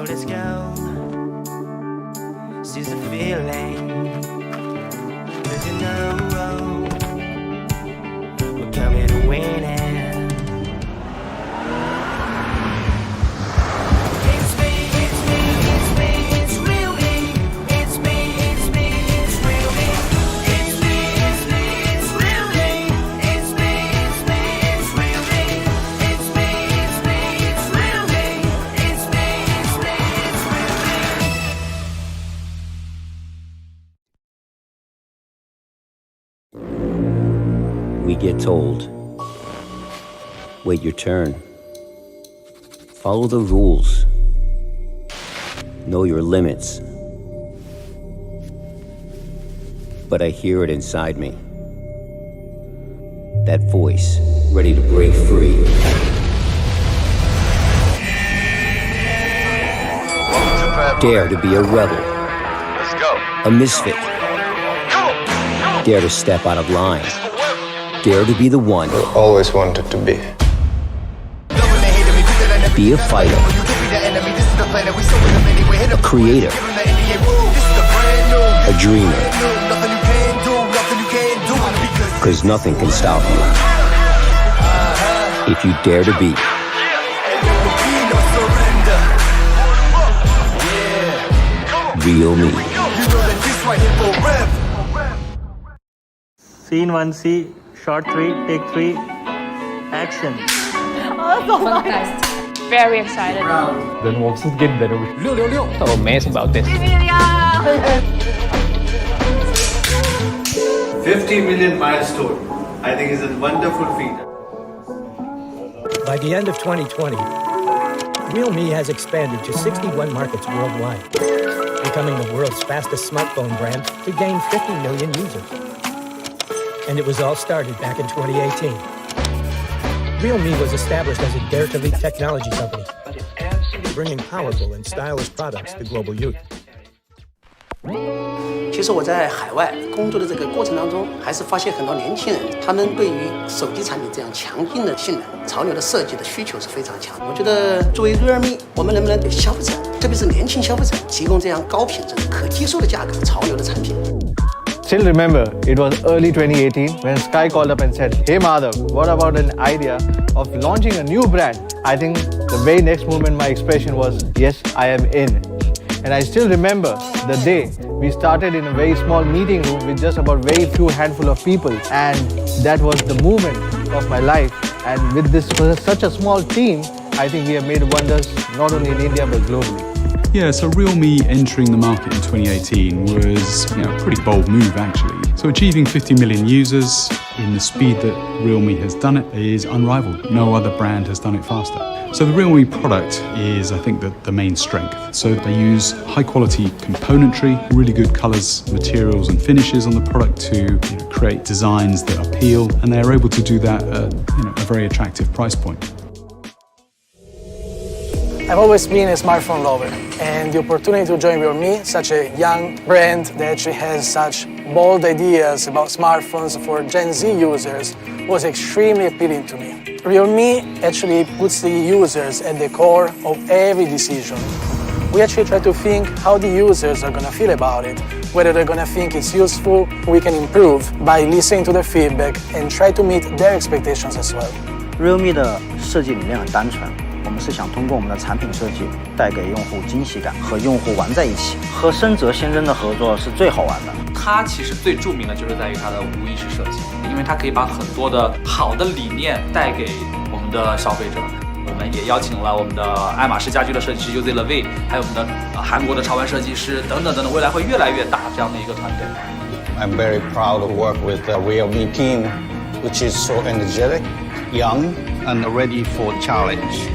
let's go. Seize the feeling. Cause you know we're coming to win it. We get told, wait your turn, follow the rules, know your limits. But I hear it inside me, that voice ready to break free. Dare to be a rebel. Let's go. A misfit. Dare to step out of line. Dare to be the one. Always wanted to be. Be a fighter. A creator. A dreamer. Because nothing can stop you. If you dare to be. Real me. Scene 1C, shot 3, take 3, action. Fantastic. Very excited. Den voksnes gidder å ta med about this. 50 million milestone, I think is a wonderful feat. By the end of 2020, realme has expanded to 61 markets worldwide, becoming the world's fastest smartphone brand to gain 50 million users. And it was all started back in 2018. realme was established as a dare-to-leap technology company, bringing powerful and stylish products to global youth. 其实我在海外工作的这个过程当中，还是发现很多年轻人，他们对于手机产品这样强劲的性能、潮流的设计的需求是非常强。我觉得作为 realme， 我们能不能给消费者，特别是年轻消费者，提供这样高品质、可接受的价格、潮流的产品？ Still remember, it was early 2018 when Sky called up and said, "Hey Madhav, what about an idea of launching a new brand?" I think the very next moment my expression was, "Yes, I am in." And I still remember the day we started in a very small meeting room with just about very few handful of people, and that was the moment of my life. And with this such a small team, I think we have made wonders not only in India but globally. Yeah, so realme entering the market in 2018 was a pretty bold move actually. So achieving 50 million users in the speed that realme has done it is unrivaled. No other brand has done it faster. So the realme product is, I think, the main strength. So they use high quality componentry, really good colors, materials and finishes on the product to create designs that appeal, and they're able to do that at a very attractive price point. I've always been a smartphone lover, and the opportunity to join realme, such a young brand that actually has such bold ideas about smartphones for Gen Z users, was extremely appealing to me. realme actually puts the users at the core of every decision. We actually try to think how the users are going to feel about it, whether they're going to think it's useful, we can improve by listening to their feedback and try to meet their expectations as well. realme 的设计理念很单纯。我们是想通过我们的产品设计带给用户惊喜感，和用户玩在一起。和深泽先生的合作是最好玩的。它其实最著名的就是在于它的无意识设计，因为它可以把很多的好的理念带给我们的消费者。我们也邀请了我们的爱马仕家居的设计师 UZ Levy， 还有我们的韩国的潮玩设计师等等等等，未来会越来越大这样的一个团队。I'm very proud to work with the realme team, which is so energetic, young, and ready for challenge.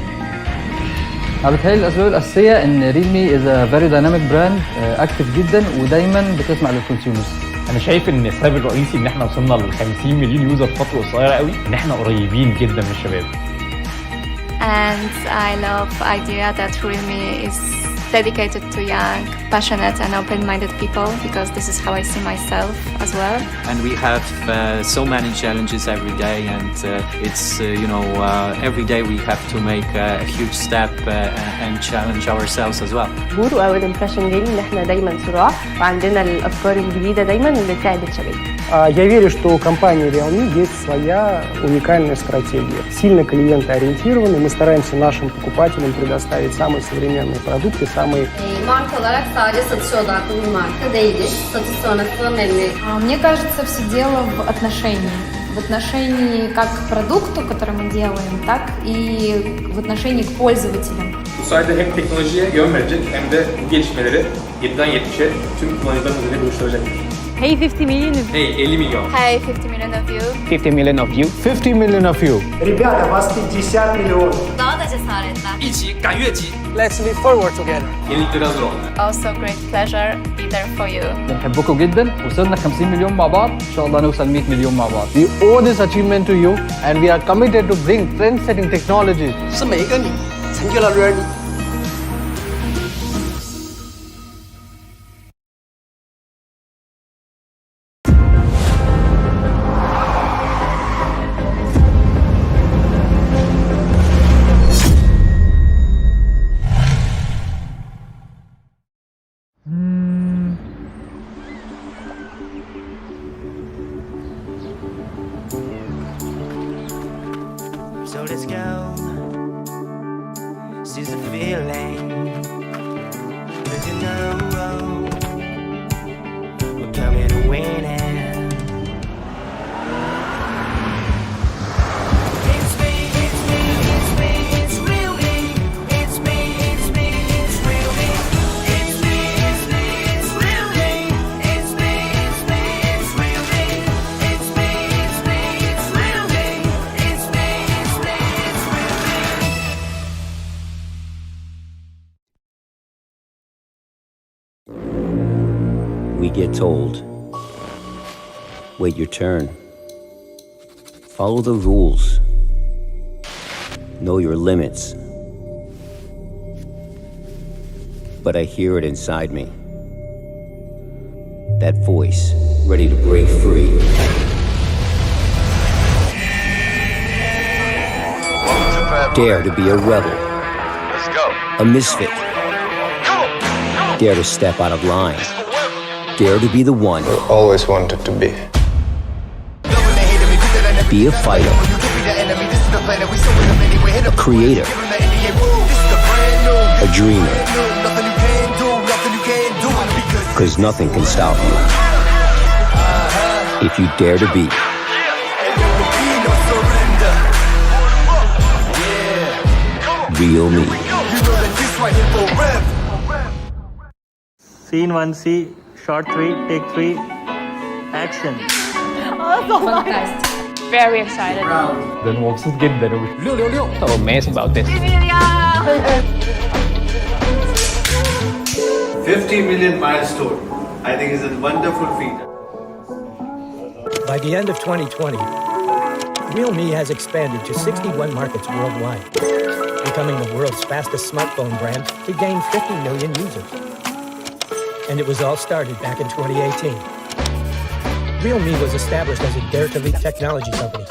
أنا بتهيألي الأسباب الأساسية إن ريلمي is a very dynamic brand أكتف جدا ودايما بتسمع للكونسيومرز. أنا شايف إن السبب الرئيسي إن إحنا وصلنا ل 50 مليون يوزر في فترة قصيرة قوي، إن إحنا قريبين جدا من الشباب. And I love the idea that realme is dedicated to young, passionate and open-minded people, because this is how I see myself as well. And we have so many challenges every day, and it's every day we have to make a huge step and challenge ourselves as well. واول امبريشن جيمنج ان احنا دايما صراع وعندنا الافكار الجديده دايما اللي تساعد الشباب. Я верю, что у компании realme есть своя уникальная стратегия. Сильно клиентоориентированы, мы стараемся нашим покупателям предоставить самые современные продукты, самые... Marka olarak sadece satış odaklı bir marka değiliz. Satış sonrası memnuniyet. Мне кажется, все дело в отношении. В отношении как к продукту, который мы делаем, так и в отношении к пользователям. Bu sayede hem teknolojiye yön verecek hem de bu gelişmeleri 7'den 70'e tüm kullanıcıların üzerinde buluşturacaktır. Hey 50 million. Hey 50 milyon. Hey 50 million of you. 50 million of you. 50 million of you. Ребята, вас 50 миллионов. Daha da cesaretler. 一起赶越级 Let's leap forward together. Yenilikleri hazır olun. Also great pleasure be there for you. بنحبكم جدا. وصلنا 50 مليون مع بعض، ان شاء الله نوصل 100 مليون مع بعض. We owe this achievement to you, and we are committed to bring trend-setting technologies. 是每一个你成就了 realme。So let's go, seize the feeling, 'cause you know we're coming to win it. It's me, it's me, it's me, it's real me. It's me, it's me, it's real me. It's me, it's me, it's real me. It's me, it's me, it's real me. It's me, it's me, it's real me. It's me, it's me, it's real me. We get told, wait your turn. Follow the rules. Know your limits. But I hear it inside me. That voice, ready to break free. Dare to be a rebel. Let's go. A misfit. Dare to step out of line. Dare to be the one. Always wanted to be. Be a fighter. A creator. A dreamer. Because nothing can stop you. If you dare to be. Real me. Scene 1C, shot 3, take 3, action. Fantastic. Very excited. ده انا مبسوط جدا so amazed about this. 50 million milestone, I think is a wonderful feat. By the end of 2020, realme has expanded to 61 markets worldwide, becoming the world's fastest smartphone brand to gain 50 million users. And it was all started back in 2018. realme was established as a dare-to-leap technology company,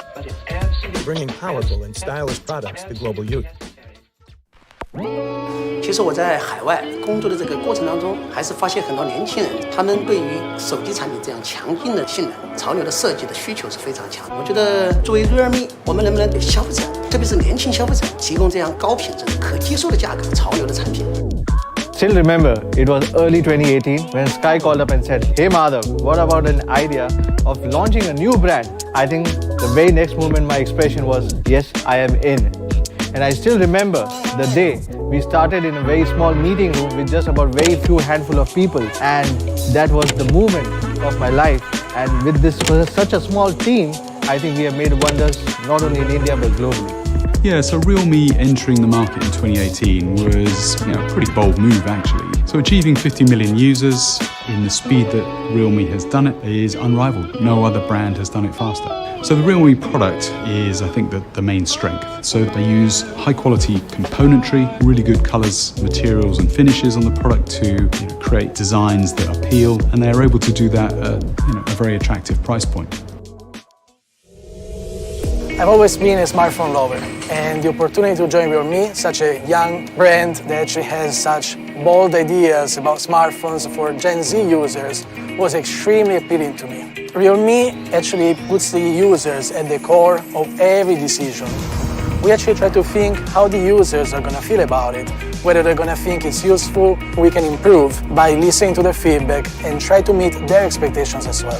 bringing powerful and stylish products to global youth. 其实我在海外工作的这个过程当中，还是发现很多年轻人，他们对于手机产品这样强劲的性能、潮流的设计的需求是非常强的。我觉得作为 realme， 我们能不能给消费者，特别是年轻消费者，提供这样高品质、可接受的价格、潮流的产品？ Still remember, it was early 2018 when Sky called up and said, "Hey Madhav, what about an idea of launching a new brand?" I think the very next moment my expression was, "Yes, I am in." And I still remember the day we started in a very small meeting room with just about very few handful of people, and that was the moment of my life. And with this such a small team, I think we have made wonders not only in India but globally. Yeah, so realme entering the market in 2018 was a pretty bold move actually. So achieving 50 million users in the speed that realme has done it is unrivaled. No other brand has done it faster. So the Realme product is, I think, the main strength. So they use high quality componentry, really good colors, materials and finishes on the product to create designs that appeal, and they're able to do that at a very attractive price point. I've always been a smartphone lover, and the opportunity to join Realme, such a young brand that actually has such bold ideas about smartphones for Gen Z users, was extremely appealing to me. Realme actually puts the users at the core of every decision. We actually try to think how the users are going to feel about it, whether they're going to think it's useful, we can improve by listening to their feedback and try to meet their expectations as well.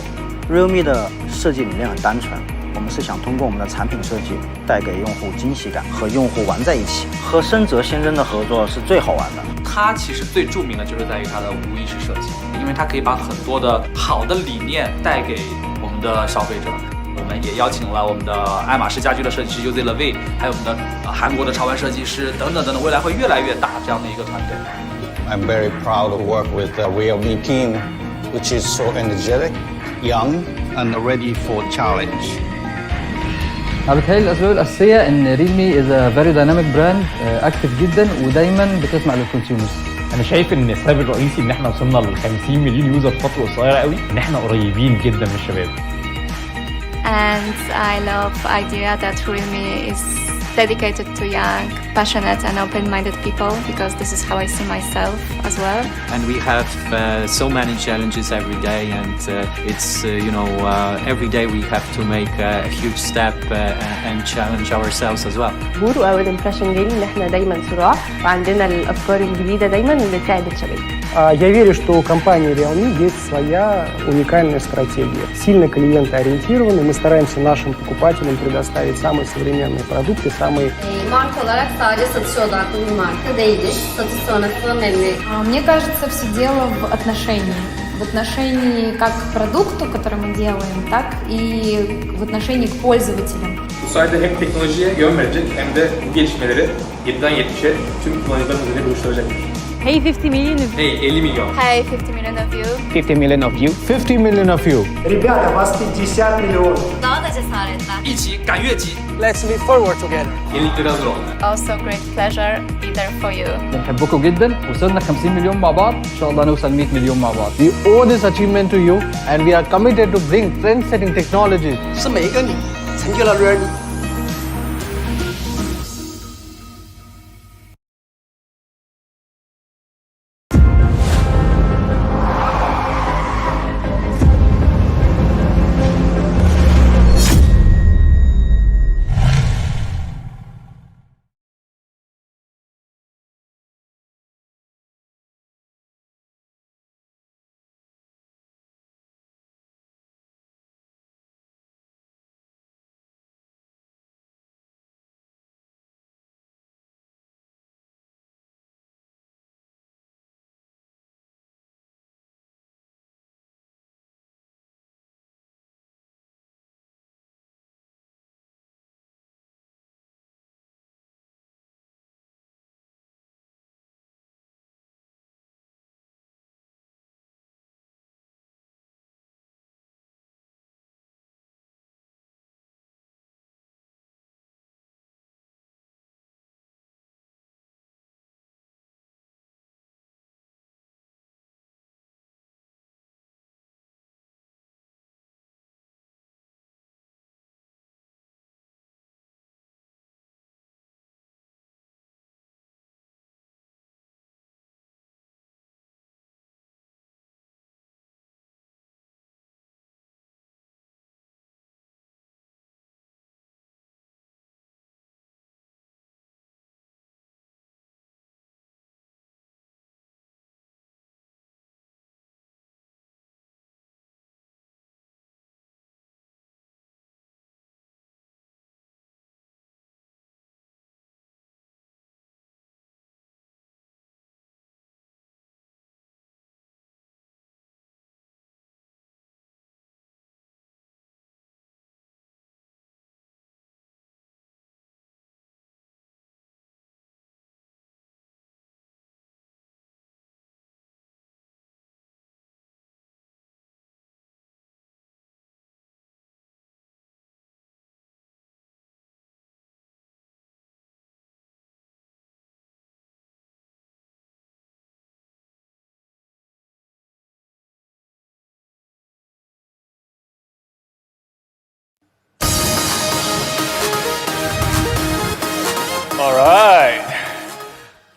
Realme 的设计理念很单纯，我们是想通过我们的产品设计带给用户惊喜感，和用户玩在一起。和深泽先生的合作是最好玩的。它其实最著名的就是在于它的无意识设计，因为它可以把很多的好的理念带给我们的消费者。我们也邀请了我们的爱马仕家居的设计师 UTC+1， 还有我们的韩国的潮玩设计师等等等等，未来会越来越大这样的一个团队。I'm very proud to work with the realme team, which is so energetic, young, and ready for challenge. أنا بتهيألي الأسباب الأساسية إن ريلمي is a very dynamic brand أكتف جدا ودايما بتسمع للكونسيومرز. انا شايف ان السبب الرئيسي ان احنا وصلنا ل 50 مليون يوزر في فتره قصيره قوي ان احنا قريبين جدا من الشباب. And I love the idea that Realme is dedicated to young, passionate and open-minded people, because this is how I see myself as well. And we have so many challenges every day, and it's every day we have to make a huge step and challenge ourselves as well. بورو أول impression جالي إن إحنا دايما صراع وعندنا الأفكار الجديدة دايما اللي تساعد الشباب. Я верю, что у компании Realme есть своя уникальная стратегия. Сильно клиентоориентированы, мы стараемся нашим покупателям предоставить самые современные продукты, самые... Marka olarak sadece satışa odaklı bir marka değiliz. Satış sonrası memnuniyet. Мне кажется, все дело в отношении. В отношении как к продукту, который мы делаем, так и в отношении к пользователям. Bu sayede hem teknolojiye yön verecek hem de bu gelişmeleri 7'den 70'e tüm kullanıcıların üzerine buluşturacaktır. Hey 50 million. Hey 50 milyon. Hey, 50 million of you. 50 million of you. 50 million of you. Ребята, вас 50 миллионов. Daha da cesaretler. 一起赶越级 Let's move forward together. Yeniliklere hazır olun. Also great pleasure be there for you. بنحبكم جدا، وصلنا 50 مليون مع بعض، إن شاء الله نوصل 100 مليون مع بعض. We owe this achievement to you and we are committed to bring trend-setting technologies. 是每一个你成就了 Realme。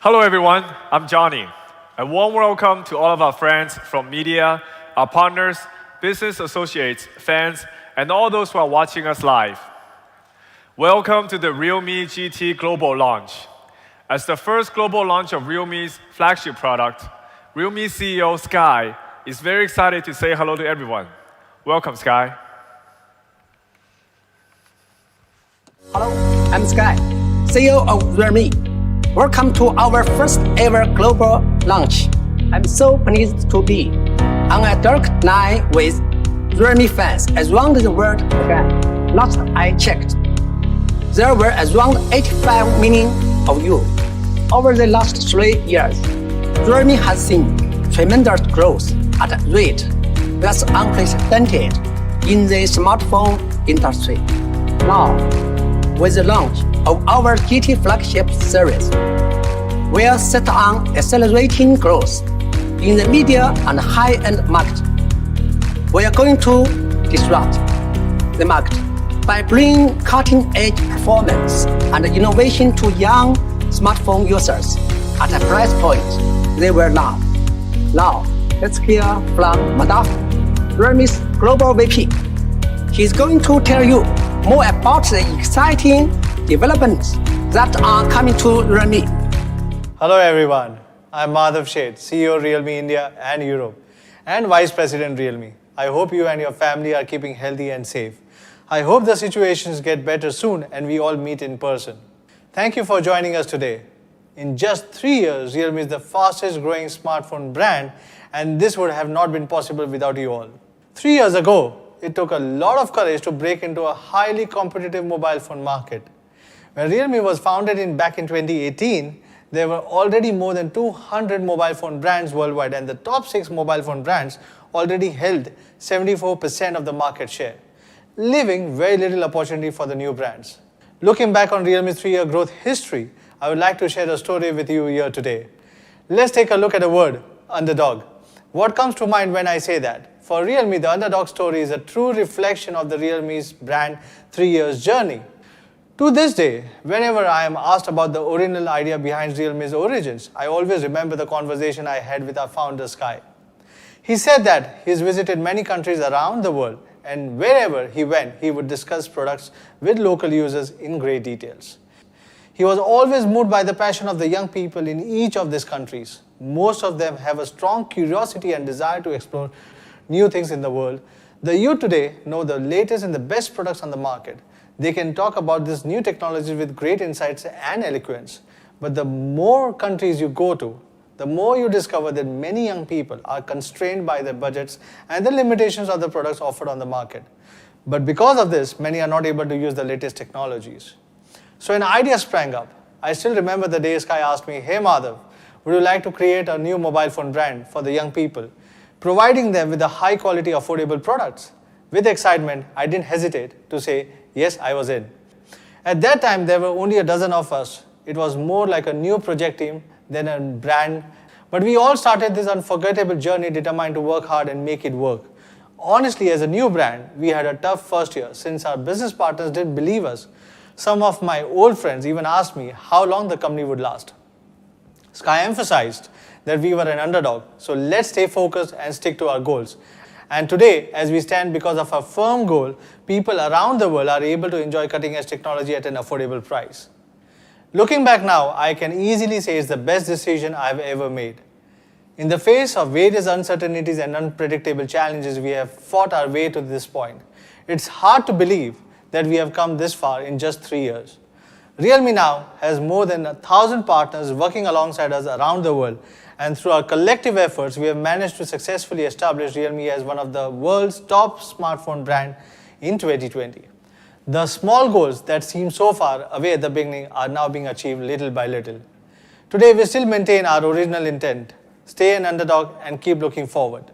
Hello everyone, I'm Johnny. A warm welcome to all of our friends from media, our partners, business associates, fans, and all those who are watching us live. Welcome to the Realme GT global launch. As the first global launch of Realme's flagship product, Realme CEO Sky is very excited to say hello to everyone. Welcome, Sky. Hello, I'm Sky, CEO of Realme. Welcome to our first ever global launch. I'm so pleased to be on a dark night with Realme fans around the world again. Last I checked, there were around 85 million of you. Over the last 3 years, Realme has seen tremendous growth at a rate that's unprecedented in the smartphone industry. Now, with the launch of our GT flagship series, we are set on accelerating growth in the media and high-end market. We are going to disrupt the market by bringing cutting-edge performance and innovation to young smartphone users at a price point they will love. Now, let's hear from Madaf, Realme's Global VP. He's going to tell you more about the exciting developments that are coming to Realme. Hello everyone, I'm Madhav Sheth, CEO Realme India and Europe and Vice President Realme. I hope you and your family are keeping healthy and safe. I hope the situations get better soon and we all meet in person. Thank you for joining us today. In just 3 years, Realme is the fastest growing smartphone brand, and this would have not been possible without you all. 3 years ago, it took a lot of courage to break into a highly competitive mobile phone market. When Realme was founded back in 2018, there were already more than 200 mobile phone brands worldwide, and the top 6 mobile phone brands already held 74% of the market share, leaving very little opportunity for the new brands. Looking back on Realme's 3-year growth history, I would like to share a story with you here today. Let's take a look at the word underdog. What comes to mind when I say that? For Realme, the underdog story is a true reflection of the Realme's brand 3 years journey. To this day, whenever I am asked about the original idea behind Realme's origins, I always remember the conversation I had with our founder, Sky. He said that he's visited many countries around the world, and wherever he went, he would discuss products with local users in great details. He was always moved by the passion of the young people in each of these countries. Most of them have a strong curiosity and desire to explore new things in the world. The youth today know the latest and the best products on the market. They can talk about this new technology with great insights and eloquence. But the more countries you go to, the more you discover that many young people are constrained by their budgets and the limitations of the products offered on the market. But because of this, many are not able to use the latest technologies. So an idea sprang up. I still remember the day Sky asked me, "Hey Madhav, would you like to create a new mobile phone brand for the young people, providing them with the high quality, affordable products?" With excitement, I didn't hesitate to say, yes, I was in. At that time, there were only a dozen of us. It was more like a new project team than a brand. But we all started this unforgettable journey determined to work hard and make it work. Honestly, as a new brand, we had a tough first year since our business partners didn't believe us. Some of my old friends even asked me how long the company would last. Sky emphasized that we were an underdog, so let's stay focused and stick to our goals. And today, as we stand because of our firm goal, people around the world are able to enjoy cutting-edge technology at an affordable price. Looking back now, I can easily say it's the best decision I've ever made. In the face of various uncertainties and unpredictable challenges, we have fought our way to this point. It's hard to believe that we have come this far in just 3 years. Realme now has more than 1,000 partners working alongside us around the world, and through our collective efforts, we have managed to successfully establish Realme as one of the world's top smartphone brands in 2020. The small goals that seemed so far away at the beginning are now being achieved little by little. Today, we still maintain our original intent, stay an underdog and keep looking forward.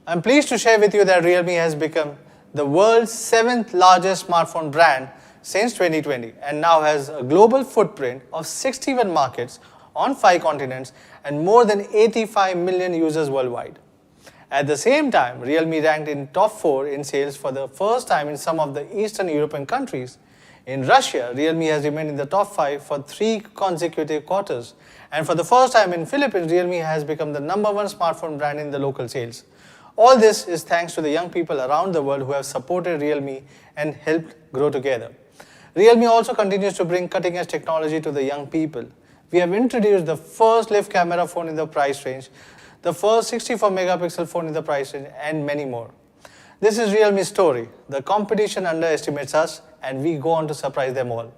I'm pleased to share with you that Realme has become the world's 7th largest smartphone brand since 2020 and now has a global footprint of 61 markets on 5 continents and more than 85 million users worldwide. At the same time, Realme ranked in top 4 in sales for the first time in some of the Eastern European countries. In Russia, Realme has remained in the top 5 for 3 consecutive quarters. And for the first time in Philippines, Realme has become the #1 smartphone brand in the local sales. All this is thanks to the young people around the world who have supported Realme and helped grow together. Realme also continues to bring cutting-edge technology to the young people. We have introduced the first live camera phone in the price range, the first 64-megapixel phone in the price range, and many more. This is Realme's story. The competition underestimates us, and we go on to surprise them all.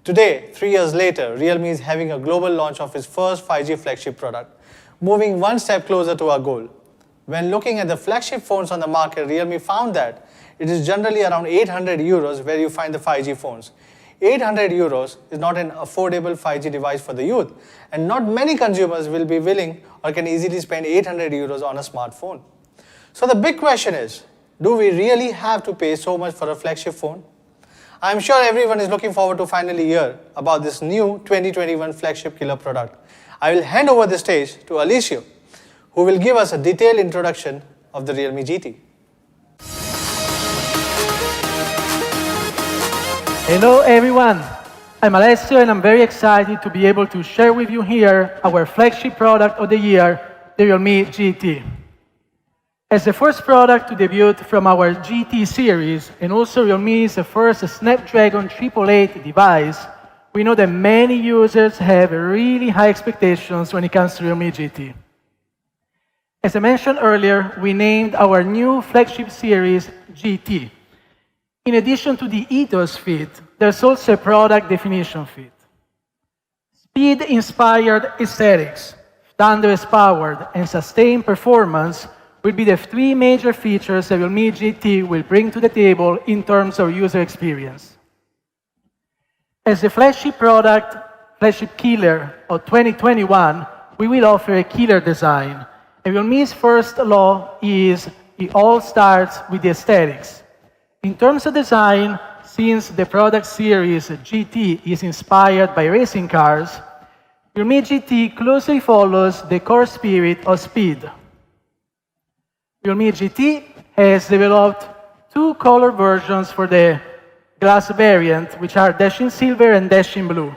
Today, 3 years later, Realme is having a global launch of its first 5G flagship product, moving one step closer to our goal. When looking at the flagship phones on the market, Realme found that it is generally around 800 euros where you find the 5G phones. 800 euros is not an affordable 5G device for the youth, and not many consumers will be willing or can easily spend 800 euros on a smartphone. So the big question is, do we really have to pay so much for a flagship phone? I'm sure everyone is looking forward to finally hear about this new 2021 Flagship Killer product. I will hand over the stage to Alicia, who will give us a detailed introduction of the Realme GT. Hello everyone, I'm Alessio and I'm very excited to be able to share with you here our flagship product of the year, the Realme GT. As the first product to debut from our GT series, and also Realme's first Snapdragon 888 device, we know that many users have really high expectations when it comes to Realme GT. As I mentioned earlier, we named our new flagship series GT. In addition to the ethos fit, there's also a product definition fit. Speed-inspired aesthetics, thunderous-powered, and sustained performance will be the 3 major features that Realme GT will bring to the table in terms of user experience. As the flagship product, Flagship Killer of 2021, we will offer a killer design. And Realme's first law is it all starts with the aesthetics. In terms of design, since the product series GT is inspired by racing cars, Realme GT closely follows the core spirit of speed. Realme GT has developed 2 color versions for the glass variant, which are Dashing Silver and Dashing Blue.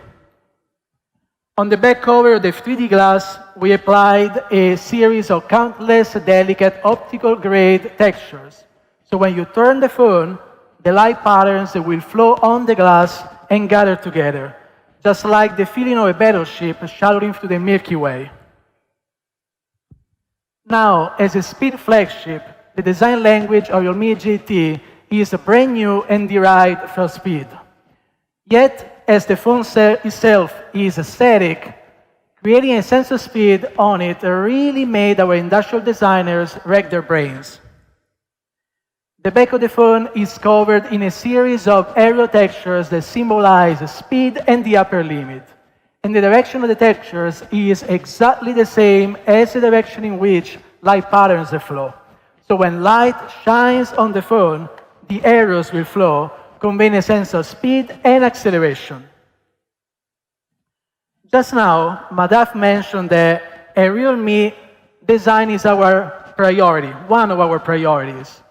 On the back cover of the 3D glass, we applied a series of countless delicate optical grade textures. So when you turn the phone, the light patterns will flow on the glass and gather together, just like the feeling of a battleship shadowing through the Milky Way. Now, as a speed flagship, the design language of Realme GT is brand new and derived from speed. Yet, as the phone itself is aesthetic, creating a sense of speed on it really made our industrial designers rack their brains. The back of the phone is covered in a series of aerial textures that symbolize speed and the upper limit. And the direction of the textures is exactly the same as the direction in which light patterns flow. So when light shines on the phone, the arrows will flow, conveying a sense of speed and acceleration. Just now, Madhav mentioned that a Realme design is our priority, one of our priorities.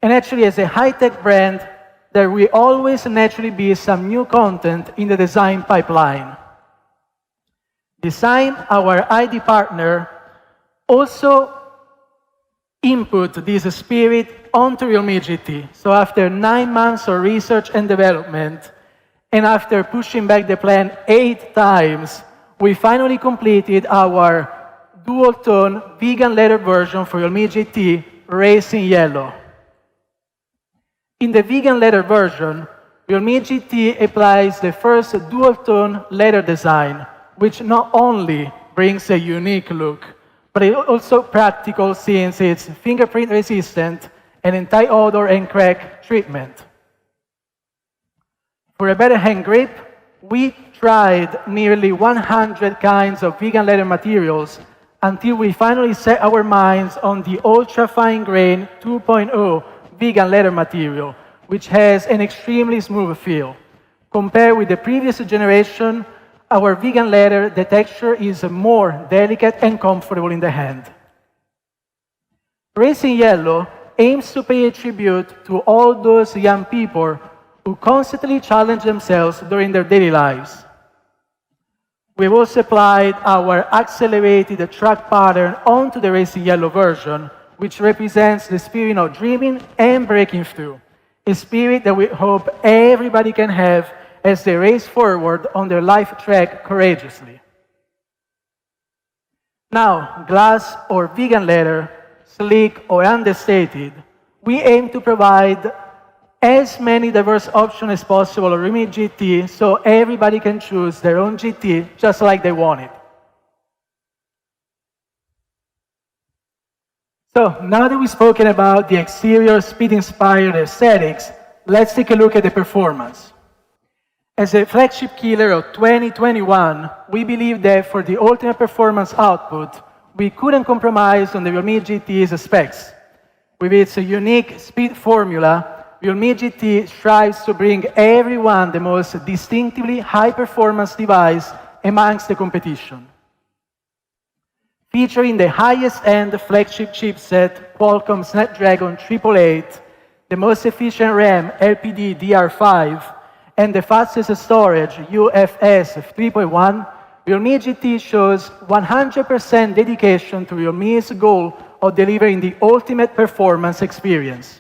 And actually, as a high-tech brand, there will always naturally be some new content in the design pipeline. Design, our ID partner, also input this spirit onto Realme GT. So after 9 months of research and development, and after pushing back the plan 8 times, we finally completed our dual-tone vegan leather version for Realme GT, Racing Yellow. In the vegan leather version, Realme GT applies the first dual-tone leather design, which not only brings a unique look, but it's also practical since it's fingerprint resistant and anti-odor and crack treatment. For a better hand grip, we tried nearly 100 kinds of vegan leather materials until we finally set our minds on the ultra-fine grain 2.0 vegan leather material, which has an extremely smooth feel. Compared with the previous generation, our vegan leather, the texture is more delicate and comfortable in the hand. Racing Yellow aims to pay a tribute to all those young people who constantly challenge themselves during their daily lives. We've also applied our accelerated track pattern onto the racing yellow version, which represents the spirit of dreaming and breaking through, a spirit that we hope everybody can have as they race forward on their life track courageously. Now, glass or vegan leather, sleek or understated, we aim to provide as many diverse options as possible on Realme GT so everybody can choose their own GT just like they want it. So, now that we've spoken about the exterior speed-inspired aesthetics, let's take a look at the performance. As a flagship killer of 2021, we believe that for the ultimate performance output, we couldn't compromise on the Realme GT's specs. With its unique speed formula, Realme GT strives to bring everyone the most distinctively high-performance device amongst the competition. Featuring the highest-end flagship chipset, Qualcomm Snapdragon 888, the most efficient RAM LPDDR5, and the fastest storage UFS 3.1, Realme GT shows 100% dedication to Realme's goal of delivering the ultimate performance experience.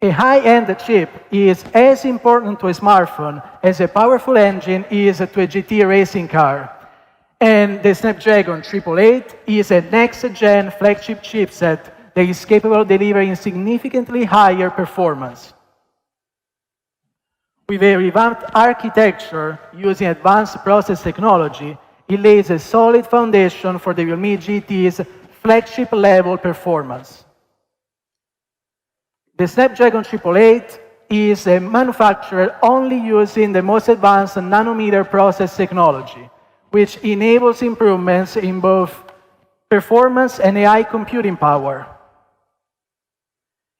A high-end chip is as important to a smartphone as a powerful engine is to a GT racing car. And the Snapdragon 888 is a next-gen flagship chipset that is capable of delivering significantly higher performance. With a revamped architecture using advanced process technology, it lays a solid foundation for the Realme GT's flagship-level performance. The Snapdragon 888 is manufactured only using the most advanced nanometer process technology, which enables improvements in both performance and AI computing power.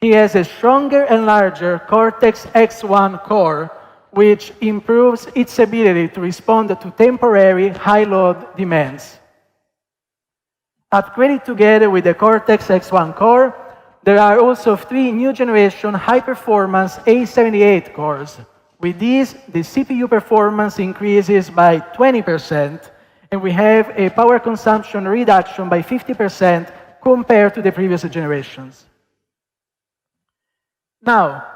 It has a stronger and larger Cortex-X1 core, which improves its ability to respond to temporary high-load demands. Upgraded together with the Cortex-X1 core, there are also 3 new-generation high-performance A78 cores. With these, the CPU performance increases by 20%, and we have a power consumption reduction by 50% compared to the previous generations. Now,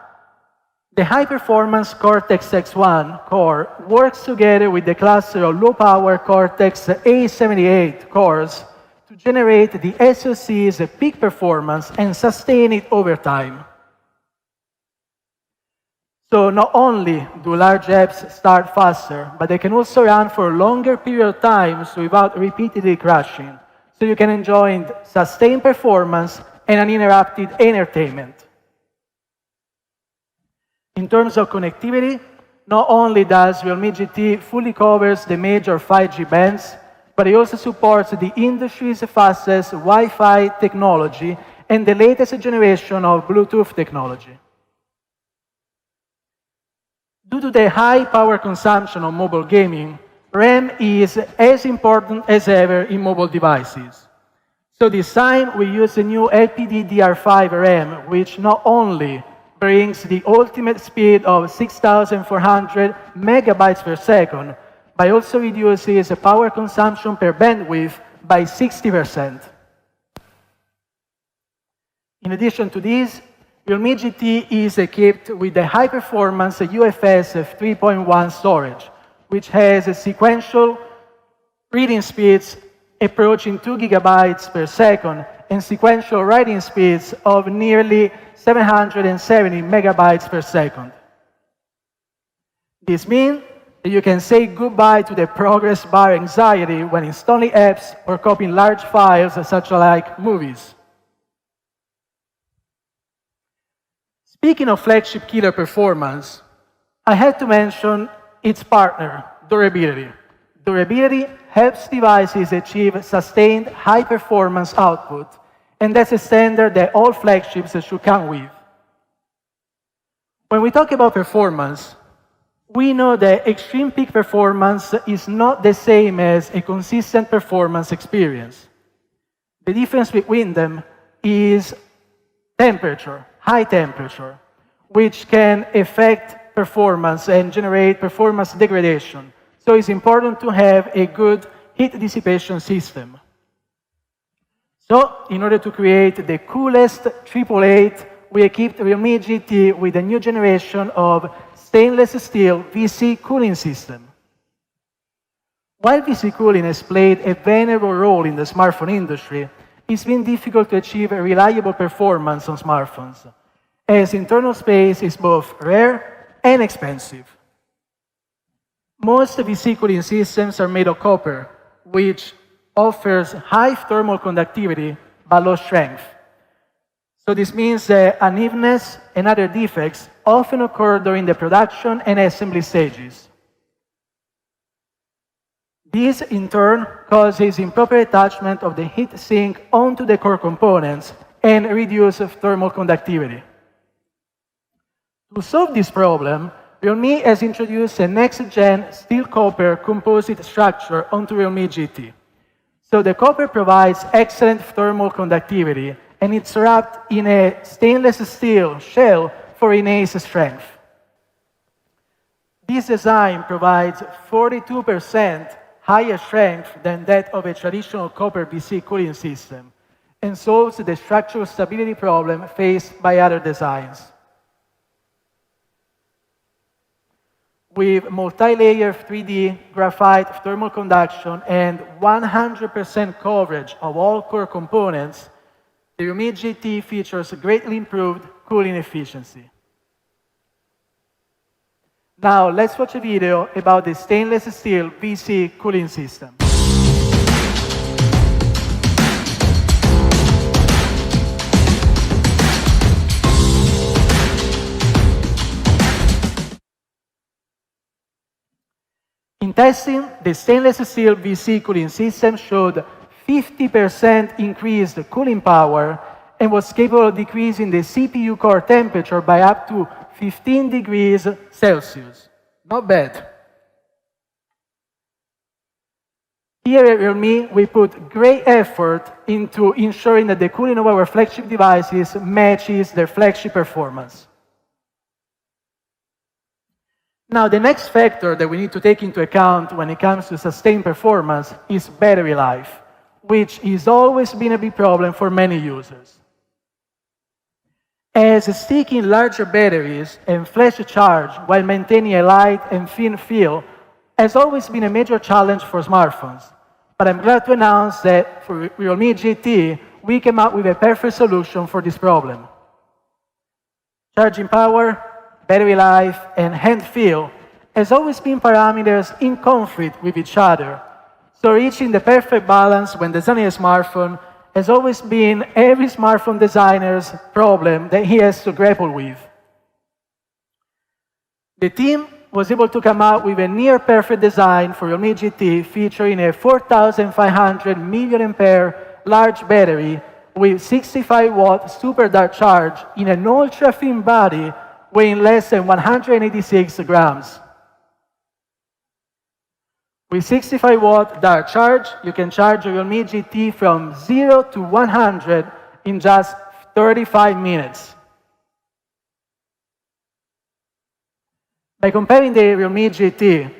the high-performance Cortex-X1 core works together with the cluster of low-power Cortex A78 cores to generate the SoC's peak performance and sustain it over time. So not only do large apps start faster, but they can also run for a longer period of time without repeatedly crashing, so you can enjoy sustained performance and uninterrupted entertainment. In terms of connectivity, not only does Realme GT fully covers the major 5G bands, but it also supports the industry's fastest Wi-Fi technology and the latest generation of Bluetooth technology. Due to the high power consumption of mobile gaming, RAM is as important as ever in mobile devices. So this time we use a new LPDDR5 RAM, which not only brings the ultimate speed of 6,400 megabytes per second, but also reduces the power consumption per bandwidth by 60%. In addition to this, Realme GT is equipped with the high-performance UFS 3.1 storage, which has a sequential reading speeds approaching 2 gigabytes per second and sequential writing speeds of nearly 770 megabytes per second. This means that you can say goodbye to the progress bar anxiety when installing apps or copying large files such like movies. Speaking of flagship killer performance, I had to mention its partner, durability. Durability helps devices achieve sustained high-performance output, and that's a standard that all flagships should come with. When we talk about performance, we know that extreme peak performance is not the same as a consistent performance experience. The difference between them is temperature, high temperature. which can affect performance and generate performance degradation. So it's important to have a good heat dissipation system. So, in order to create the coolest 888, we equipped Realme GT with a new generation of stainless steel VC cooling system. While VC cooling has played a venerable role in the smartphone industry, it's been difficult to achieve a reliable performance on smartphones, as internal space is both rare and expensive. Most VC cooling systems are made of copper, which offers high thermal conductivity but low strength. So this means that unevenness and other defects often occur during the production and assembly stages. This, in turn, causes improper attachment of the heat sink onto the core components and reduce thermal conductivity. To solve this problem, Realme has introduced a next-gen steel-copper composite structure onto Realme GT. So the copper provides excellent thermal conductivity, and it's wrapped in a stainless steel shell for enhanced strength. This design provides 42% higher strength than that of a traditional copper VC cooling system, and solves the structural stability problem faced by other designs. With multi-layer 3D graphite thermal conduction and 100% coverage of all core components, the Realme GT features greatly improved cooling efficiency. Now, let's watch a video about the stainless steel VC cooling system. In testing, the stainless steel VC cooling system showed 50% increased cooling power and was capable of decreasing the CPU core temperature by up to 15 degrees Celsius. Not bad. Here at Realme, we put great effort into ensuring that the cooling of our flagship devices matches their flagship performance. Now, the next factor that we need to take into account when it comes to sustained performance is battery life, which has always been a big problem for many users. As sticking larger batteries and flash charge while maintaining a light and thin feel has always been a major challenge for smartphones. But I'm glad to announce that for Realme GT, we came up with a perfect solution for this problem. Charging power, battery life, and hand feel has always been parameters in conflict with each other. So reaching the perfect balance when designing a smartphone has always been every smartphone designer's problem that he has to grapple with. The team was able to come out with a near-perfect design for Realme GT featuring a 4,500 mAh large battery with 65-watt super dark charge in an ultra-thin body weighing less than 186 grams. With 65-watt dark charge, you can charge your Realme GT from 0 to 100 in just 35 minutes. By comparing the Realme GT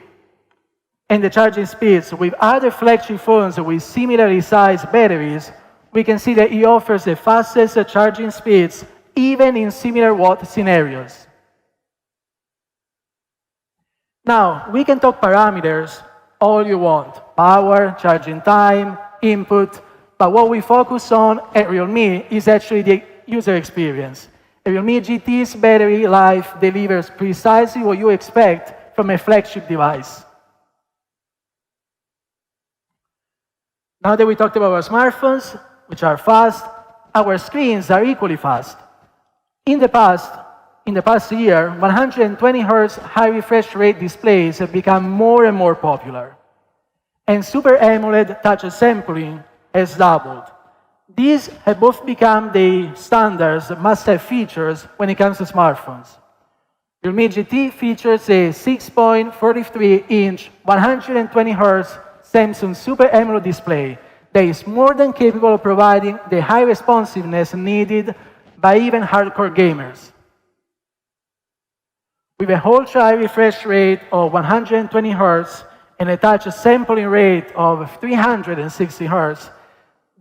and the charging speeds with other flagship phones with similarly sized batteries, we can see that it offers the fastest charging speeds even in similar watt scenarios. Now, we can talk parameters all you want, power, charging time, input, but what we focus on at Realme is actually the user experience. A Realme GT's battery life delivers precisely what you expect from a flagship device. Now that we talked about our smartphones, which are fast, our screens are equally fast. In the past year, 120 Hz high refresh rate displays have become more and more popular. And Super AMOLED touch sampling has doubled. These have both become the standards, must-have features when it comes to smartphones. Realme GT features a 6.43-inch 120 Hz Samsung Super AMOLED display that is more than capable of providing the high responsiveness needed by even hardcore gamers. With a ultra-high refresh rate of 120 Hz and a touch sampling rate of 360 Hz,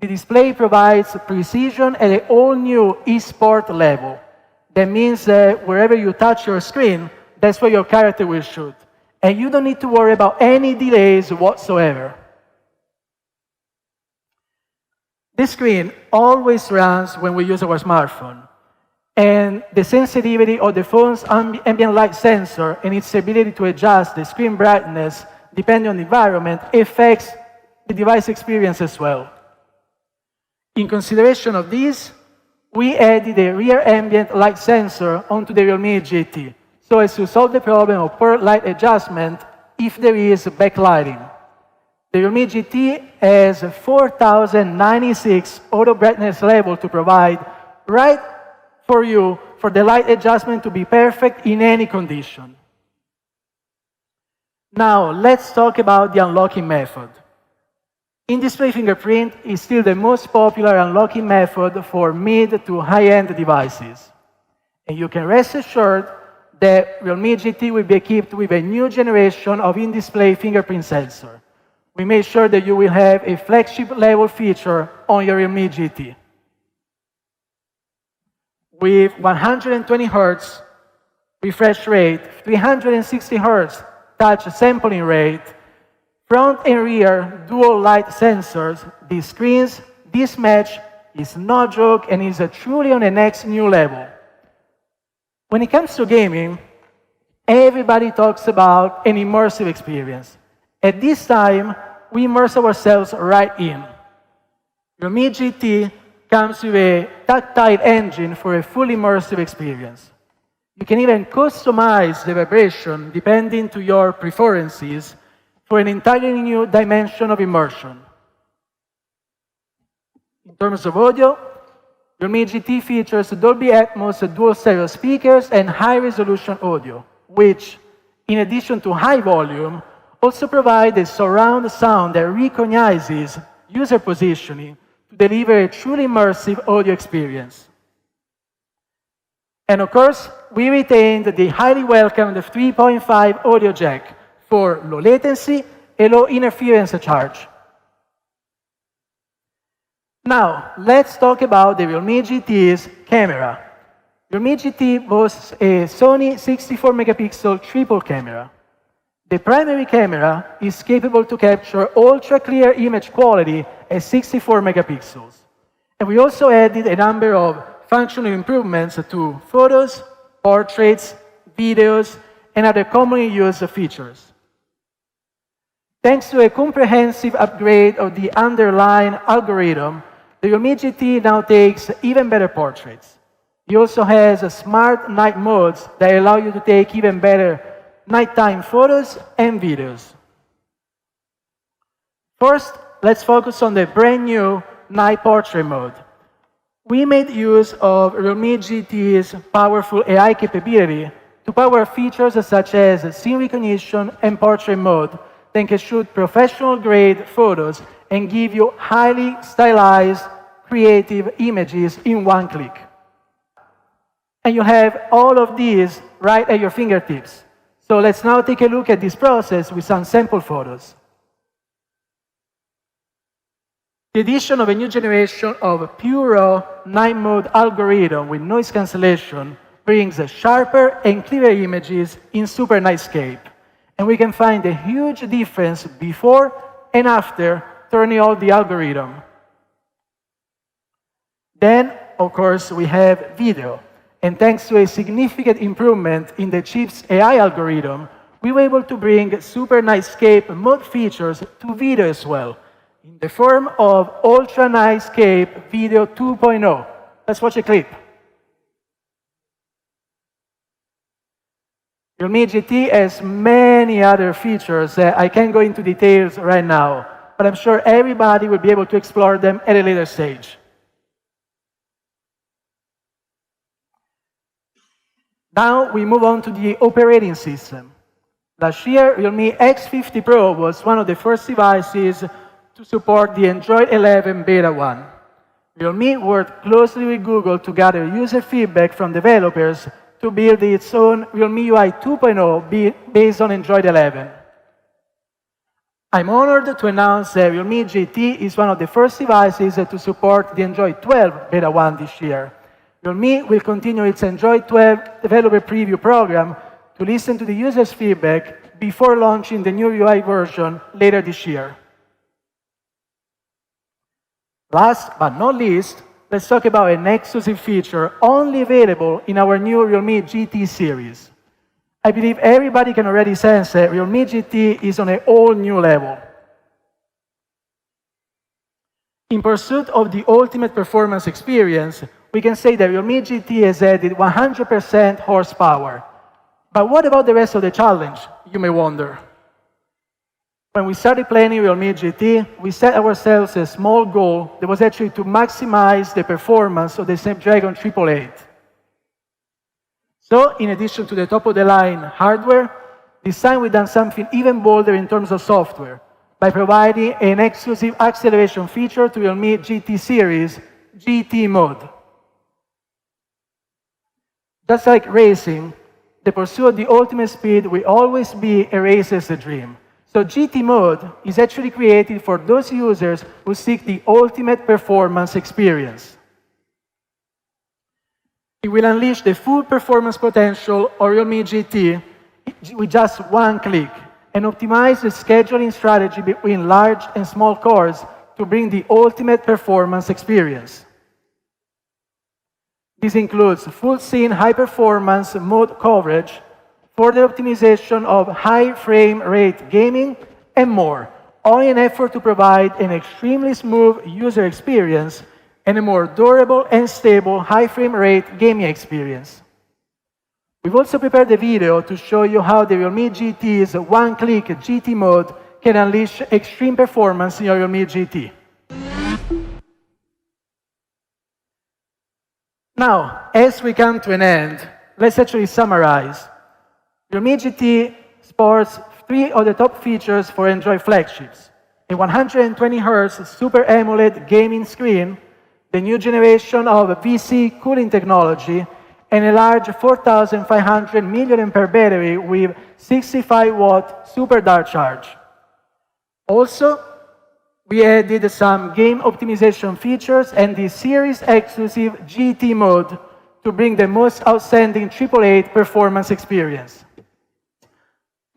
the display provides precision at an all-new eSport level. That means that wherever you touch your screen, that's where your character will shoot. And you don't need to worry about any delays whatsoever. This screen always runs when we use our smartphone. And the sensitivity of the phone's ambient light sensor and its ability to adjust the screen brightness depending on the environment affects the device experience as well. In consideration of this, we added a rear ambient light sensor onto the Realme GT, so as to solve the problem of poor light adjustment if there is backlighting. The Realme GT has a 4096 auto brightness level to provide right for you for the light adjustment to be perfect in any condition. Now, let's talk about the unlocking method. In-display fingerprint is still the most popular unlocking method for mid to high-end devices. And you can rest assured that Realme GT will be equipped with a new generation of in-display fingerprint sensor. We made sure that you will have a flagship level feature on your Realme GT. With 120 Hz refresh rate, 360 Hz touch sampling rate, front and rear dual light sensors, these screens, this match is no joke and is truly on the next new level. When it comes to gaming, everybody talks about an immersive experience. At this time, we immerse ourselves right in. Realme GT comes with a tactile engine for a fully immersive experience. You can even customize the vibration depending to your preferences for an entirely new dimension of immersion. In terms of audio, Realme GT features Dolby Atmos dual stereo speakers and high-resolution audio, which, in addition to high volume, also provide a surround sound that recognizes user positioning to deliver a truly immersive audio experience. And of course, we retained the highly welcomed 3.5 audio jack for low latency and low interference charge. Now, let's talk about the Realme GT's camera. Realme GT boasts a Sony 64-megapixel triple camera. The primary camera is capable to capture ultra-clear image quality at 64 megapixels. And we also added a number of functional improvements to photos, portraits, videos, and other commonly used features. Thanks to a comprehensive upgrade of the underlying algorithm, the Realme GT now takes even better portraits. It also has smart night modes that allow you to take even better nighttime photos and videos. First, let's focus on the brand new night portrait mode. We made use of Realme GT's powerful AI capability to power features such as scene recognition and portrait mode that can shoot professional-grade photos and give you highly stylized, creative images in one click. And you have all of these right at your fingertips. So let's now take a look at this process with some sample photos. The addition of a new generation of pure raw night mode algorithm with noise cancellation brings sharper and clearer images in super nightscape. And we can find a huge difference before and after turning on the algorithm. Then, of course, we have video. And thanks to a significant improvement in the chip's AI algorithm, we were able to bring super nightscape mode features to video as well, in the form of Ultra Nightscape Video 2.0. Let's watch a clip. Realme GT has many other features that I can't go into details right now, but I'm sure everybody will be able to explore them at a later stage. Now we move on to the operating system. Last year, Realme X50 Pro was one of the first devices to support the Android 11 Beta 1. Realme worked closely with Google to gather user feedback from developers to build its own Realme UI 2.0 based on Android 11. I'm honored to announce that Realme GT is one of the first devices to support the Android 12 Beta 1 this year. Realme will continue its Android 12 developer preview program to listen to the users' feedback before launching the new UI version later this year. Last but not least, let's talk about an exclusive feature only available in our new Realme GT series. I believe everybody can already sense that Realme GT is on a whole new level. In pursuit of the ultimate performance experience, we can say that Realme GT has added 100% horsepower. But what about the rest of the challenge, you may wonder? When we started planning Realme GT, we set ourselves a small goal that was actually to maximize the performance of the Snapdragon 888. So, in addition to the top-of-the-line hardware, this time we've done something even bolder in terms of software by providing an exclusive acceleration feature to Realme GT series, GT Mode. Just like racing, the pursuit of the ultimate speed will always be a racer's dream. So GT Mode is actually created for those users who seek the ultimate performance experience. It will unleash the full performance potential of Realme GT with just one click and optimize the scheduling strategy between large and small cores to bring the ultimate performance experience. This includes full-scene high-performance mode coverage, further optimization of high frame rate gaming, and more, all in an effort to provide an extremely smooth user experience and a more durable and stable high frame rate gaming experience. We've also prepared a video to show you how the Realme GT's one-click GT mode can unleash extreme performance in your Realme GT. Now, as we come to an end, let's actually summarize. Realme GT sports 3 of the top features for Android flagships: a 120Hz Super AMOLED gaming screen, the new generation of VC cooling technology, and a large 4,500 mAh battery with 65-watt super dart charge. Also, we added some game optimization features and the series-exclusive GT mode to bring the most outstanding 888 performance experience.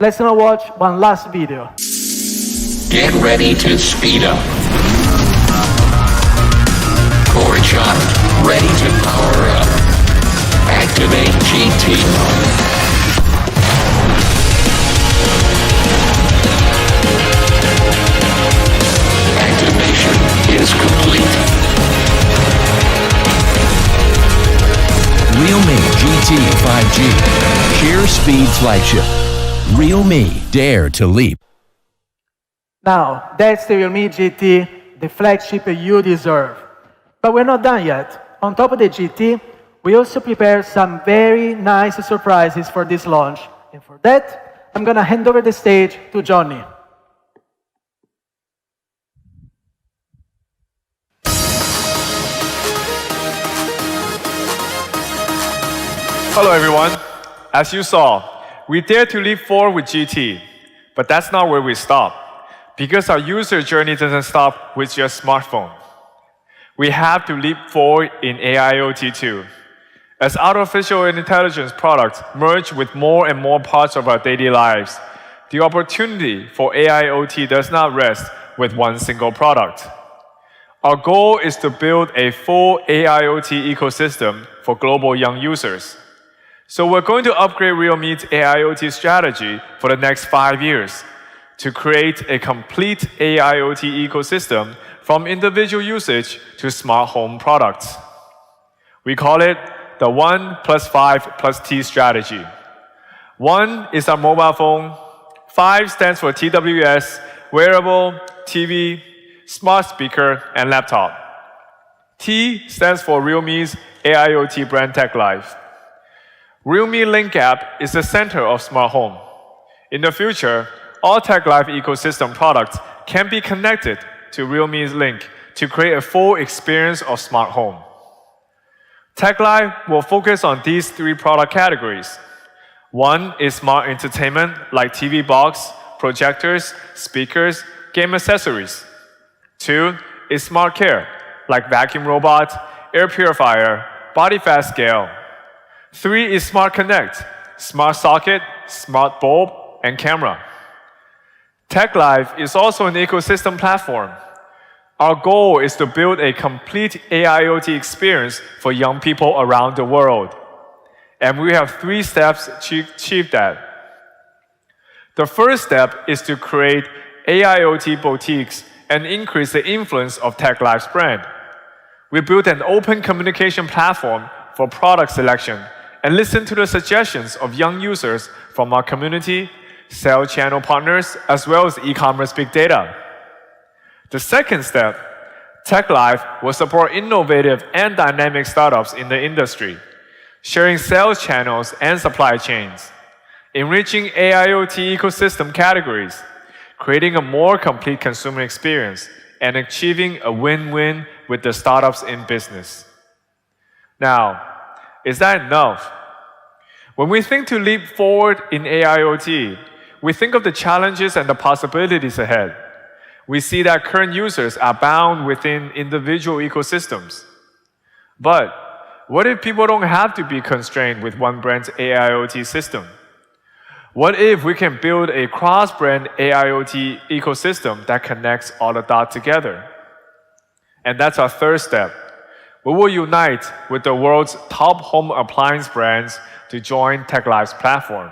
Let's now watch one last video. Get ready to speed up. Core charge, ready to power up. Activate GT mode. Activation is complete. Realme GT 5G. Sheer speed flagship. Realme, dare to leap. Now, that's the Realme GT, the flagship you deserve. But we're not done yet. On top of the GT, we also prepared some very nice surprises for this launch. And for that, I'm going to hand over the stage to Johnny. Hello everyone. As you saw, we dare to leap forward with GT, but that's not where we stop, because our user journey doesn't stop with your smartphone. We have to leap forward in AIoT too. As artificial intelligence products merge with more and more parts of our daily lives, the opportunity for AIoT does not rest with one single product. Our goal is to build a full AIoT ecosystem for global young users. So we're going to upgrade Realme's AIoT strategy for the next 5 years to create a complete AIoT ecosystem from individual usage to smart home products. We call it the 1+5+T strategy. 1 is our mobile phone, 5 stands for TWS, wearable, TV, smart speaker, and laptop. T stands for Realme's AIoT brand tech life. Realme Link app is the center of smart home. In the future, all Tech Life ecosystem products can be connected to Realme's Link to create a full experience of smart home. TechLive will focus on these three product categories. One is smart entertainment like TV box, projectors, speakers, game accessories. Two is smart care like vacuum robot, air purifier, body fat scale. Three is smart connect, smart socket, smart bulb, and camera. TechLive is also an ecosystem platform. Our goal is to build a complete AIoT experience for young people around the world. And we have 3 steps to achieve that. The first step is to create AIoT boutiques and increase the influence of TechLive's brand. We built an open communication platform for product selection and listen to the suggestions of young users from our community, sales channel partners, as well as e-commerce big data. The second step, TechLive will support innovative and dynamic startups in the industry, sharing sales channels and supply chains, enriching AIoT ecosystem categories, creating a more complete consumer experience, and achieving a win-win with the startups in business. Now, is that enough? When we think to leap forward in AIoT, we think of the challenges and the possibilities ahead. We see that current users are bound within individual ecosystems. But what if people don't have to be constrained with one brand's AIoT system? What if we can build a cross-brand AIoT ecosystem that connects all the dots together? And that's our third step. We will unite with the world's top home appliance brands to join TechLive's platform,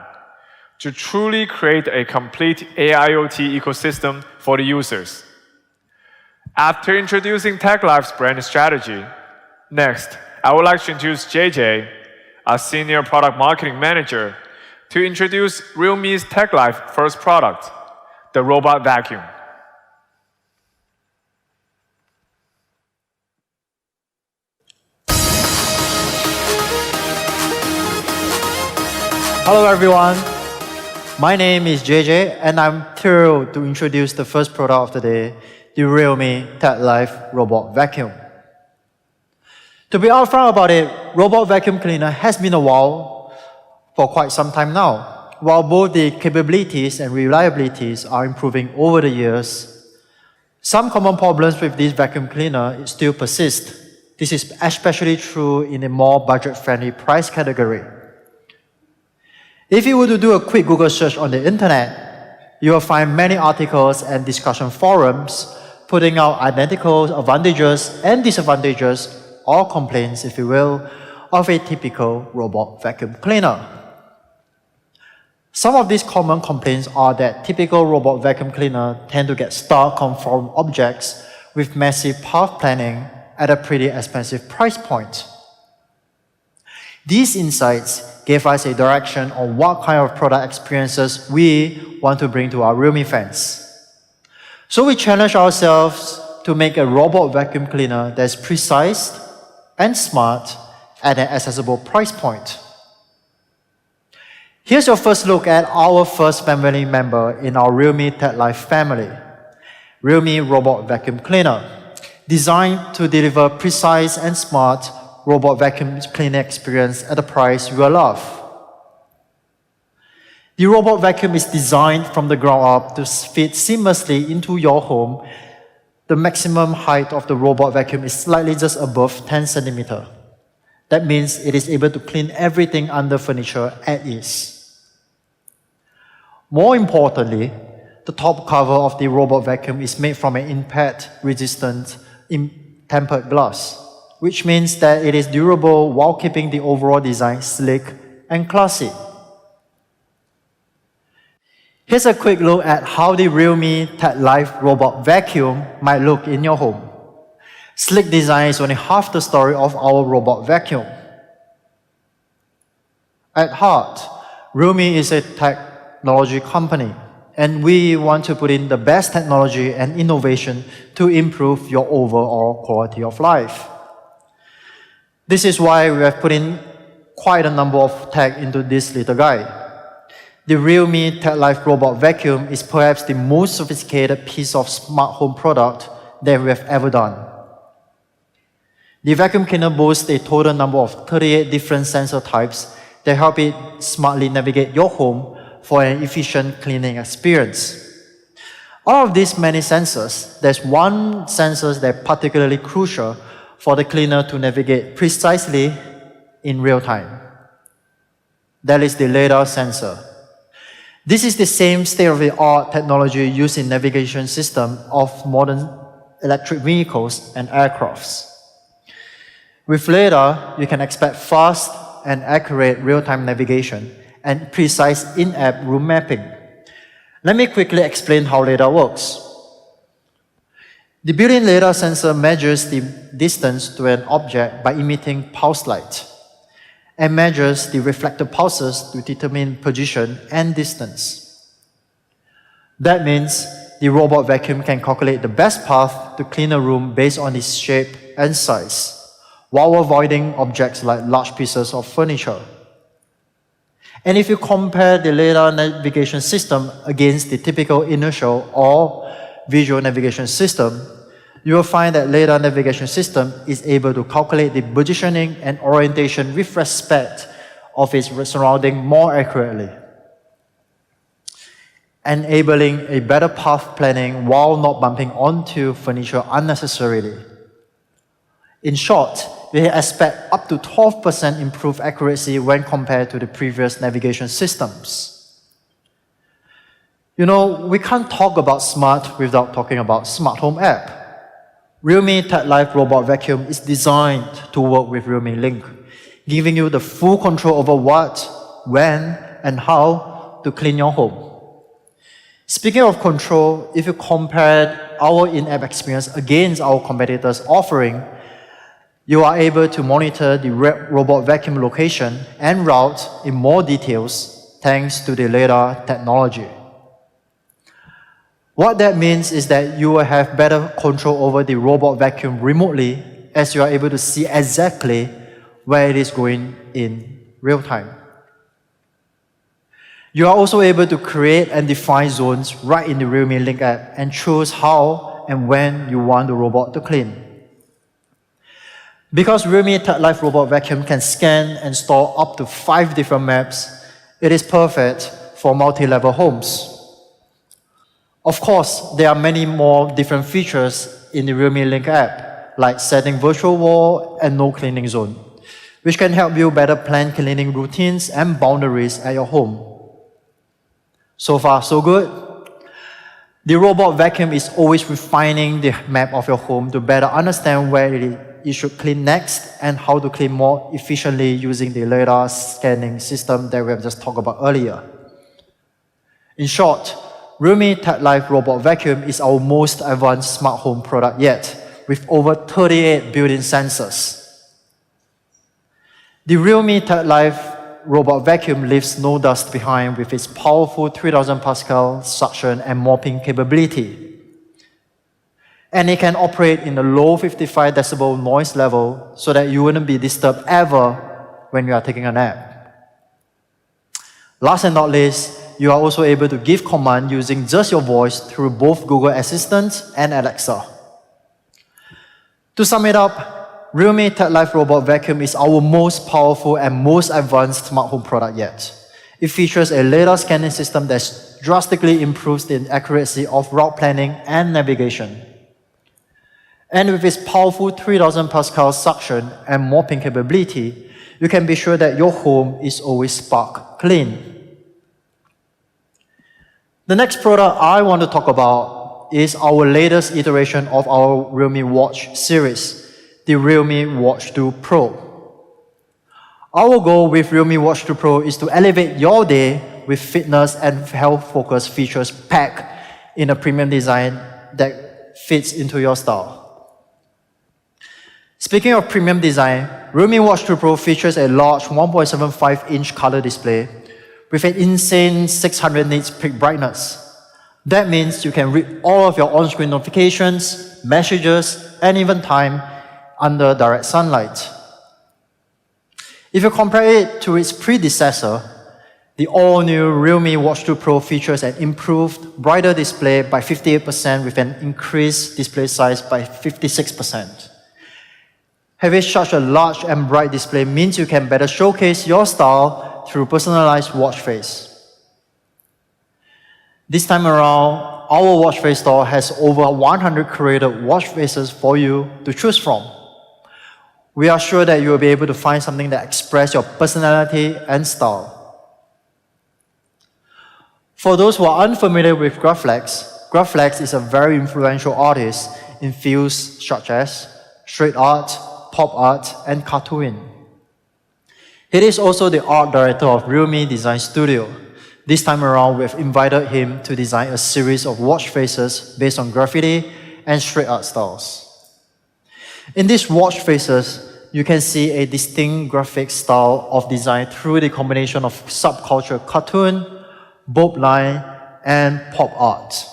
to truly create a complete AIoT ecosystem for the users. After introducing TechLive's brand strategy, next, I would like to introduce JJ, our Senior Product Marketing Manager, to introduce realme's TechLive first product, the robot vacuum. Hello everyone. My name is JJ, and I'm thrilled to introduce the first product of the day, the Realme TechLive Robot Vacuum. To be upfront about it, robot vacuum cleaner has been a while for quite some time now. While both the capabilities and reliabilities are improving over the years, some common problems with this vacuum cleaner still persist. This is especially true in a more budget-friendly price category. If you were to do a quick Google search on the internet, you will find many articles and discussion forums putting out identical advantages and disadvantages, or complaints, if you will, of a typical robot vacuum cleaner. Some of these common complaints are that typical robot vacuum cleaner tend to get stuck on foreign objects with massive path planning at a pretty expensive price point. These insights gave us a direction on what kind of product experiences we want to bring to our Realme fans. So we challenged ourselves to make a robot vacuum cleaner that's precise and smart at an accessible price point. Here's your first look at our first family member in our Realme TechLive family, Realme Robot Vacuum Cleaner, designed to deliver precise and smart robot vacuum cleaner experience at a price you will love. The robot vacuum is designed from the ground up to fit seamlessly into your home. The maximum height of the robot vacuum is slightly just above 10 centimeters. That means it is able to clean everything under furniture at ease. More importantly, the top cover of the robot vacuum is made from an impact-resistant tempered glass, which means that it is durable while keeping the overall design sleek and classy. Here's a quick look at how the Realme TechLive Robot Vacuum might look in your home. Sleek design is only half the story of our robot vacuum. At heart, Realme is a technology company, and we want to put in the best technology and innovation to improve your overall quality of life. This is why we have put in quite a number of tech into this little guy. The Realme TechLive Robot Vacuum is perhaps the most sophisticated piece of smart home product that we have ever done. The vacuum cleaner boasts a total number of 38 different sensor types that help it smartly navigate your home for an efficient cleaning experience. Out of these many sensors, there's one sensor that's particularly crucial for the cleaner to navigate precisely in real time. That is the LiDAR sensor. This is the same state-of-the-art technology used in navigation system of modern electric vehicles and aircrafts. With LiDAR, you can expect fast and accurate real-time navigation and precise in-app room mapping. Let me quickly explain how LiDAR works. The built-in LiDAR sensor measures the distance to an object by emitting pulse light and measures the reflected pulses to determine position and distance. That means the robot vacuum can calculate the best path to clean a room based on its shape and size, while avoiding objects like large pieces of furniture. And if you compare the LiDAR navigation system against the typical inertial or visual navigation system, you will find that LiDAR navigation system is able to calculate the positioning and orientation with respect of its surrounding more accurately, enabling a better path planning while not bumping onto furniture unnecessarily. In short, we expect up to 12% improved accuracy when compared to the previous navigation systems. You know, we can't talk about smart without talking about smart home app. Realme Tech Life Robot Vacuum is designed to work with Realme Link, giving you the full control over what, when, and how to clean your home. Speaking of control, if you compare our in-app experience against our competitors' offering, you are able to monitor the robot vacuum location and route in more details thanks to the LiDAR technology. What that means is that you will have better control over the robot vacuum remotely, as you are able to see exactly where it is going in real time. You are also able to create and define zones right in the Realme Link app and choose how and when you want the robot to clean. Because Realme Tech Life Robot Vacuum can scan and store up to 5 different maps, it is perfect for multi-level homes. Of course, there are many more different features in the Realme Link app, like setting virtual wall and no cleaning zone, which can help you better plan cleaning routines and boundaries at your home. So far, so good. The robot vacuum is always refining the map of your home to better understand where you should clean next and how to clean more efficiently using the LiDAR scanning system that we have just talked about earlier. In short, Realme Tech Life Robot Vacuum is our most advanced smart home product yet, with over 38 built-in sensors. The Realme Tech Life Robot Vacuum leaves no dust behind with its powerful 3000 Pascal suction and mopping capability. And it can operate in a low 55 decibel noise level so that you wouldn't be disturbed ever when you are taking a nap. Last and not least, you are also able to give command using just your voice through both Google Assistant and Alexa. To sum it up, Realme Tech Life Robot Vacuum is our most powerful and most advanced smart home product yet. It features a LiDAR scanning system that drastically improves the accuracy of route planning and navigation. And with its powerful 3000 Pascal suction and mopping capability, you can be sure that your home is always spark clean. The next product I want to talk about is our latest iteration of our Realme Watch series, the Realme Watch 2 Pro. Our goal with Realme Watch 2 Pro is to elevate your day with fitness and health-focused features packed in a premium design that fits into your style. Speaking of premium design, Realme Watch 2 Pro features a large 1.75-inch color display with an insane 600 nits peak brightness. That means you can read all of your on-screen notifications, messages, and even time under direct sunlight. If you compare it to its predecessor, the all-new Realme Watch 2 Pro features an improved, brighter display by 58% with an increased display size by 56%. Having such a large and bright display means you can better showcase your style through personalized watch face. This time around, our watch face store has over 100 curated watch faces for you to choose from. We are sure that you will be able to find something that expresses your personality and style. For those who are unfamiliar with Graf Flex is a very influential artist in fields such as street art, pop art, and cartooning. He is also the art director of Realme Design Studio. This time around, we've invited him to design a series of watch faces based on graffiti and street art styles. In these watch faces, you can see a distinct graphic style of design through the combination of subculture cartoon, bulb line, and pop art.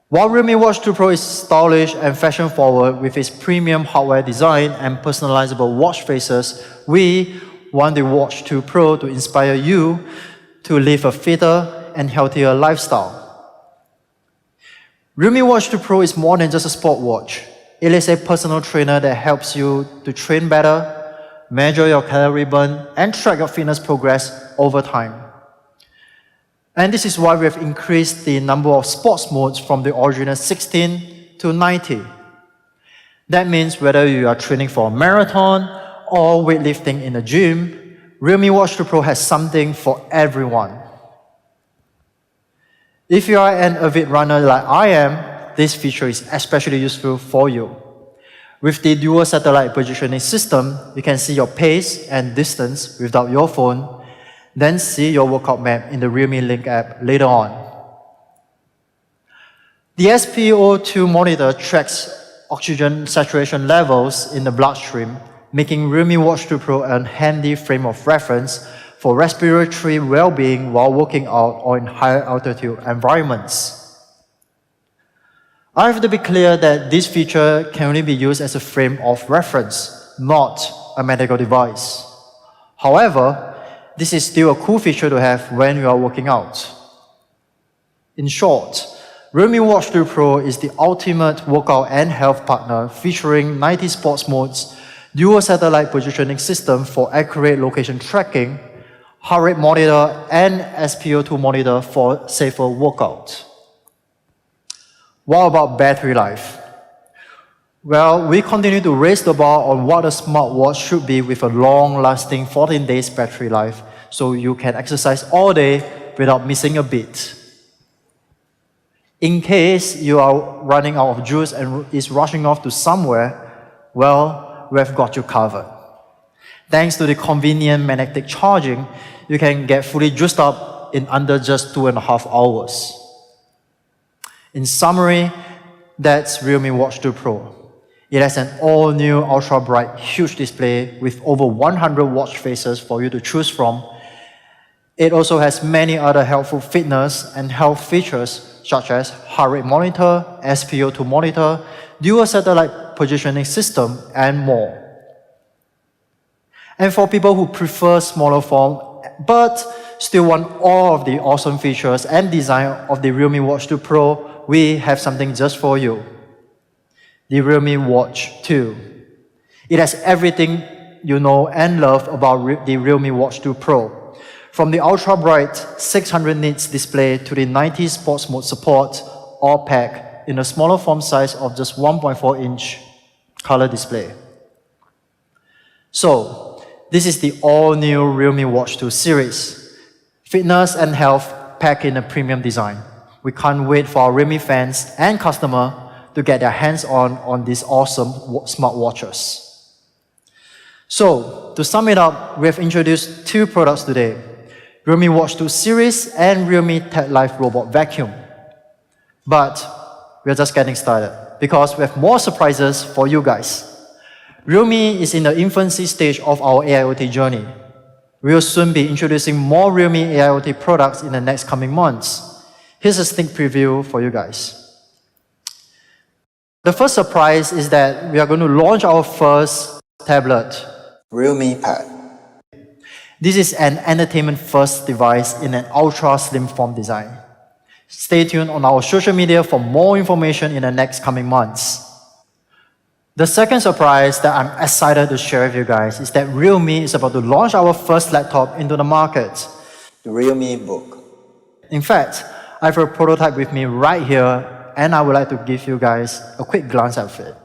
While Realme Watch 2 Pro is stylish and fashion-forward with its premium hardware design and personalizable watch faces, we want the Watch 2 Pro to inspire you to live a fitter and healthier lifestyle. Realme Watch 2 Pro is more than just a sport watch. It is a personal trainer that helps you to train better, measure your calorie burn, and track your fitness progress over time. And this is why we have increased the number of sports modes from the original 16 to 90. That means whether you are training for a marathon or weightlifting in the gym, Realme Watch 2 Pro has something for everyone. If you are an avid runner like I am, this feature is especially useful for you. With the dual satellite positioning system, you can see your pace and distance without your phone, then see your workout map in the Realme Link app later on. The SpO2 monitor tracks oxygen saturation levels in the bloodstream, making Realme Watch 2 Pro a handy frame of reference for respiratory well-being while working out or in higher altitude environments. I have to be clear that this feature can only be used as a frame of reference, not a medical device. However, this is still a cool feature to have when you are working out. In short, Realme Watch 2 Pro is the ultimate workout and health partner featuring 90 sports modes, dual satellite positioning system for accurate location tracking, heart rate monitor, and SpO2 monitor for safer workout. What about battery life? Well, we continue to raise the bar on what a smartwatch should be with a long-lasting 14 days battery life, so you can exercise all day without missing a beat. In case you are running out of juice and is rushing off to somewhere, well, we've got you covered. Thanks to the convenient magnetic charging, you can get fully juiced up in under just 2.5 hours. In summary, that's Realme Watch 2 Pro. It has an all-new ultra-bright, huge display with over 100 watch faces for you to choose from. It also has many other helpful fitness and health features such as heart rate monitor, SpO2 monitor, dual satellite positioning system, and more. And for people who prefer smaller form but still want all of the awesome features and design of the Realme Watch 2 Pro, we have something just for you. The Realme Watch 2. It has everything you know and love about the Realme Watch 2 Pro. From the ultra-bright 600 nits display to the 90 sports mode support, all packed in a smaller form size of just 1.4-inch color display. So, this is the all-new Realme Watch 2 series. Fitness and health packed in a premium design. We can't wait for our Realme fans and customers to get their hands on these awesome smartwatches. So, to sum it up, we have introduced two products today. Realme Watch 2 series and Realme Tat Life Robot Vacuum. But we're just getting started because we have more surprises for you guys. Realme is in the infancy stage of our AIoT journey. We will soon be introducing more Realme AIoT products in the next coming months. Here's a sneak preview for you guys. The first surprise is that we are going to launch our first tablet, Realme Pad. This is an entertainment-first device in an ultra-slim form design. Stay tuned on our social media for more information in the next coming months. The second surprise that I'm excited to share with you guys is that Realme is about to launch our first laptop into the market, the Realme Book. In fact, I have a prototype with me right here, and I would like to give you guys a quick glance at it.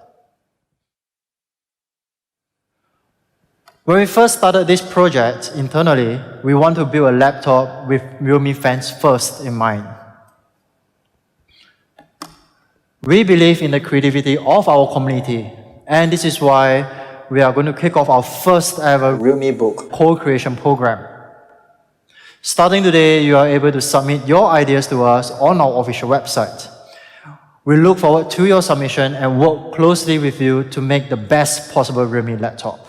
When we first started this project internally, we want to build a laptop with Realme fans first in mind. We believe in the creativity of our community, and this is why we are going to kick off our first ever Realme Book co-creation program. Starting today, you are able to submit your ideas to us on our official website. We look forward to your submission and work closely with you to make the best possible Realme laptop.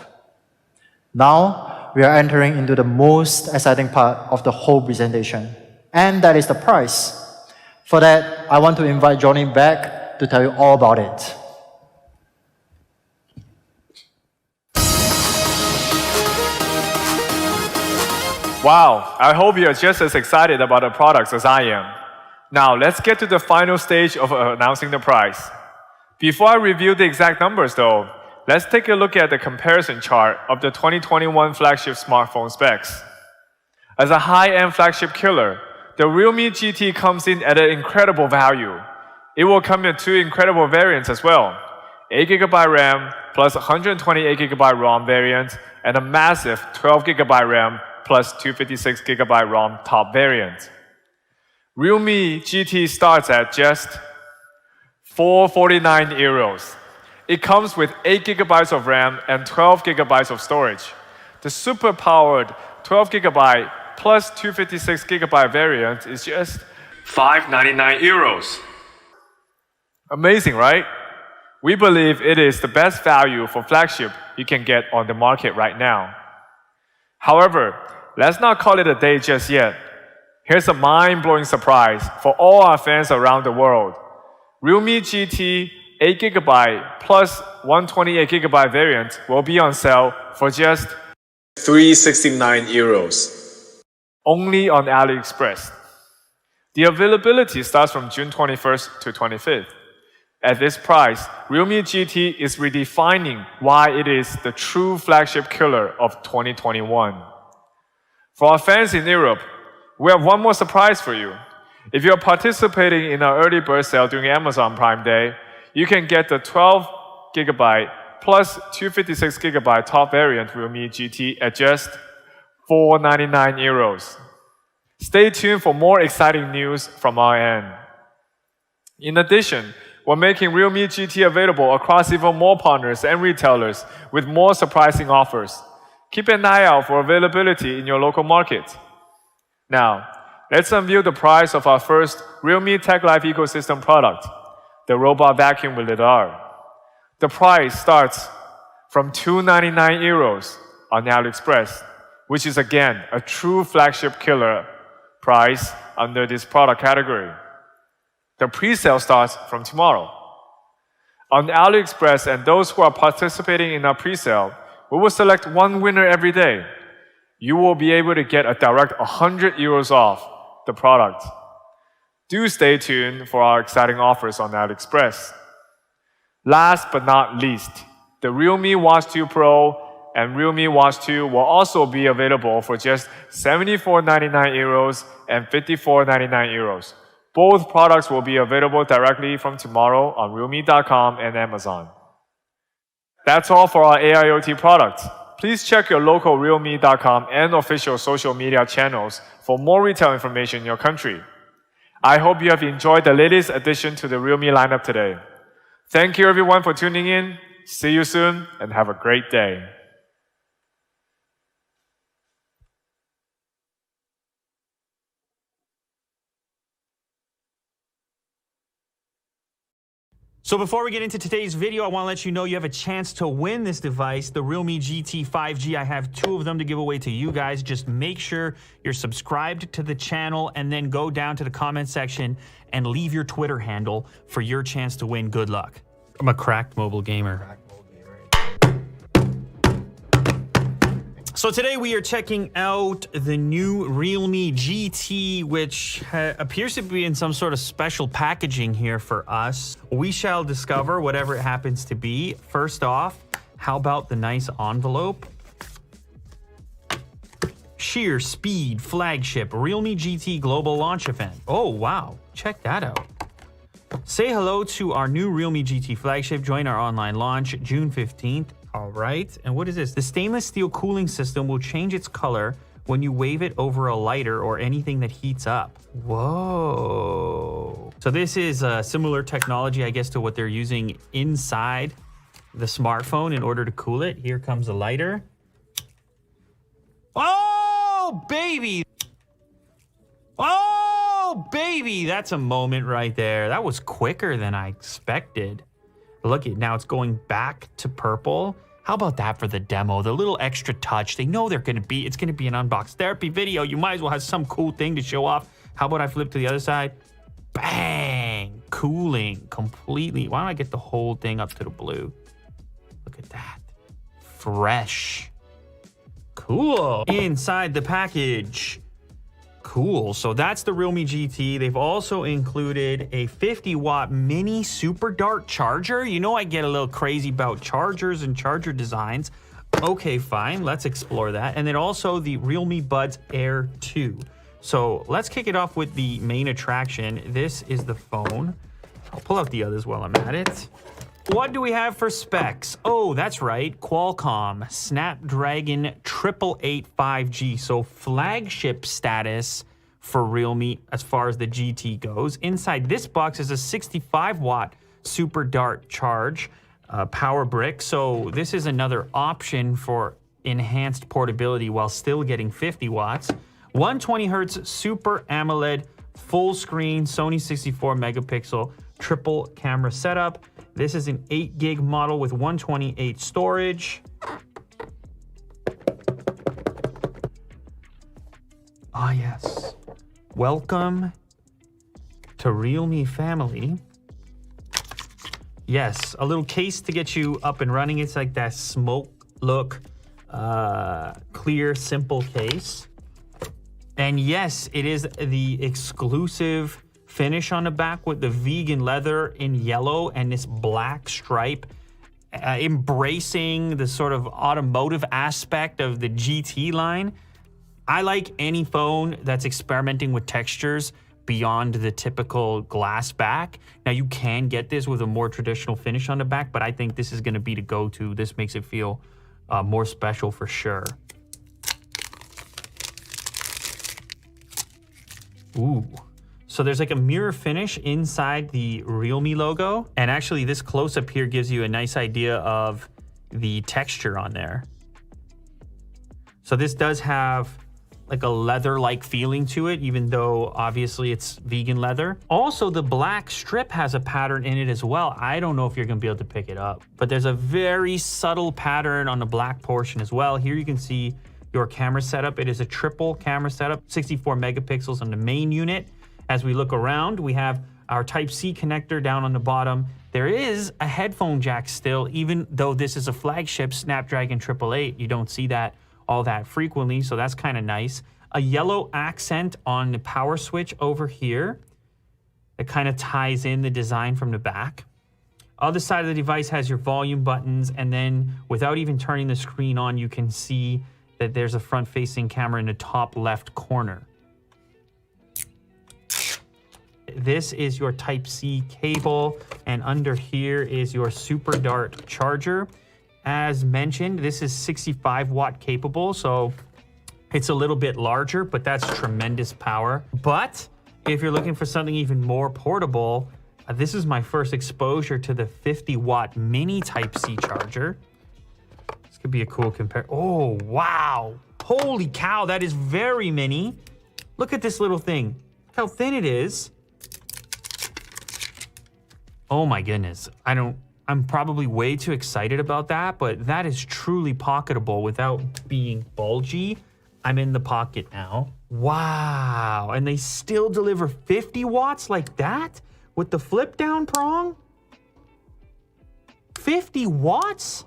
Now, we are entering into the most exciting part of the whole presentation, and that is the price. For that, I want to invite Johnny back to tell you all about it. Wow, I hope you're just as excited about the products as I am. Now, let's get to the final stage of announcing the price. Before I reveal the exact numbers though, let's take a look at the comparison chart of the 2021 flagship smartphone specs. As a high-end flagship killer, the Realme GT comes in at an incredible value. It will come in two incredible variants as well, 8GB RAM plus 128GB ROM variant and a massive 12GB RAM plus 256GB ROM top variant. Realme GT starts at just 449 euros. It comes with 8GB of RAM and 12GB of storage. The super-powered 12GB plus 256GB variant is just 599 euros. Amazing, right? We believe it is the best value for flagship you can get on the market right now. However, let's not call it a day just yet. Here's a mind-blowing surprise for all our fans around the world. Realme GT 8GB plus 128GB variant will be on sale for just 369 euros. Only on AliExpress. The availability starts from June 21st to 25th. At this price, Realme GT is redefining why it is the true flagship killer of 2021. For our fans in Europe, we have one more surprise for you. If you're participating in our early bird sale during Amazon Prime Day, you can get the 12GB plus 256GB top variant Realme GT at just 499 euros. Stay tuned for more exciting news from our end. In addition, we're making Realme GT available across even more partners and retailers with more surprising offers. Keep an eye out for availability in your local market. Now, let's unveil the price of our first Realme Tech Life ecosystem product, the robot vacuum with lidar. The price starts from 299 euros on AliExpress, which is again a true flagship killer price under this product category. The pre-sale starts from tomorrow. On AliExpress and those who are participating in our pre-sale, we will select one winner every day. You will be able to get a direct 100 euros off the product. Do stay tuned for our exciting offers on AliExpress. Last but not least, the Realme Watch 2 Pro and Realme Watch 2 will also be available for just 74.99 euros and 54.99 euros. Both products will be available directly from tomorrow on realme.com and Amazon. That's all for our AIoT products. Please check your local realme.com and official social media channels for more retail information in your country. I hope you have enjoyed the latest addition to the Realme lineup today. Thank you everyone for tuning in. See you soon and have a great day. So before we get into today's video, I want to let you know you have a chance to win this device, the Realme GT 5G. I have two of them to give away to you guys. Just make sure you're subscribed to the channel and then go down to the comment section and leave your Twitter handle for your chance to win. Good luck. I'm a cracked mobile gamer. So today we are checking out the new Realme GT, which appears to be in some sort of special packaging here for us. We shall discover whatever it happens to be. First off, how about the nice envelope? Sheer Speed Flagship Realme GT Global Launch Event. Oh, wow. Check that out. Say hello to our new Realme GT flagship. Join our online launch June 15th. All right. And what is this? The stainless steel cooling system will change its color when you wave it over a lighter or anything that heats up. Whoa. So this is a similar technology, I guess, to what they're using inside the smartphone in order to cool it. Here comes a lighter. Oh, baby. Oh, baby. That's a moment right there. That was quicker than I expected. Look at now, it's going back to purple. How about that for the demo? The little extra touch. They know it's going to be an unbox therapy video. You might as well have some cool thing to show off. How about I flip to the other side? Bang! Cooling completely. Why don't I get the whole thing up to the blue? Look at that. Fresh. Cool. Inside the package. Cool. So that's the Realme GT. They've also included a 50-watt mini super dart charger. You know I get a little crazy about chargers and charger designs. Okay, fine. Let's explore that. And then also the Realme Buds Air 2. So let's kick it off with the main attraction. This is the phone. I'll pull out the others while I'm at it. What do we have for specs? Oh, that's right. Qualcomm Snapdragon 888 5G. So flagship status for Realme as far as the GT goes. Inside this box is a 65-watt Super Dart charge power brick. So this is another option for enhanced portability while still getting 50 watts. 120 hertz Super AMOLED full screen Sony 64 megapixel triple camera setup. This is an 8 gig model with 128 storage. Ah, yes. Welcome to Realme family. Yes, a little case to get you up and running. It's like that smoke look, clear, simple case. And yes, it is the exclusive finish on the back with the vegan leather in yellow and this black stripe, embracing the sort of automotive aspect of the GT line. I like any phone that's experimenting with textures beyond the typical glass back. Now you can get this with a more traditional finish on the back, but I think this is going to be the go-to. This makes it feel more special for sure. Ooh. So there's like a mirror finish inside the Realme logo. And actually this close-up here gives you a nice idea of the texture on there. So this does have like a leather-like feeling to it, even though obviously it's vegan leather. Also, the black strip has a pattern in it as well. I don't know if you're gonna be able to pick it up, but there's a very subtle pattern on the black portion as well. Here you can see your camera setup. It is a triple camera setup, 64 megapixels on the main unit. As we look around, we have our Type-C connector down on the bottom. There is a headphone jack still, even though this is a flagship Snapdragon 888. You don't see that all that frequently, so that's kind of nice. A yellow accent on the power switch over here. It kind of ties in the design from the back. Other side of the device has your volume buttons, and then without even turning the screen on, you can see that there's a front-facing camera in the top left corner. This is your Type-C cable, and under here is your Super Dart charger. As mentioned, this is 65 watt capable, so it's a little bit larger, but that's tremendous power. But if you're looking for something even more portable, this is my first exposure to the 50 watt mini Type-C charger. This could be a cool compare. Oh, wow. Holy cow, that is very mini. Look at this little thing. Look how thin it is. Oh my goodness. I'm probably way too excited about that, but that is truly pocketable without being bulgy. I'm in the pocket now. Wow. And they still deliver 50 watts like that with the flip down prong? 50 watts?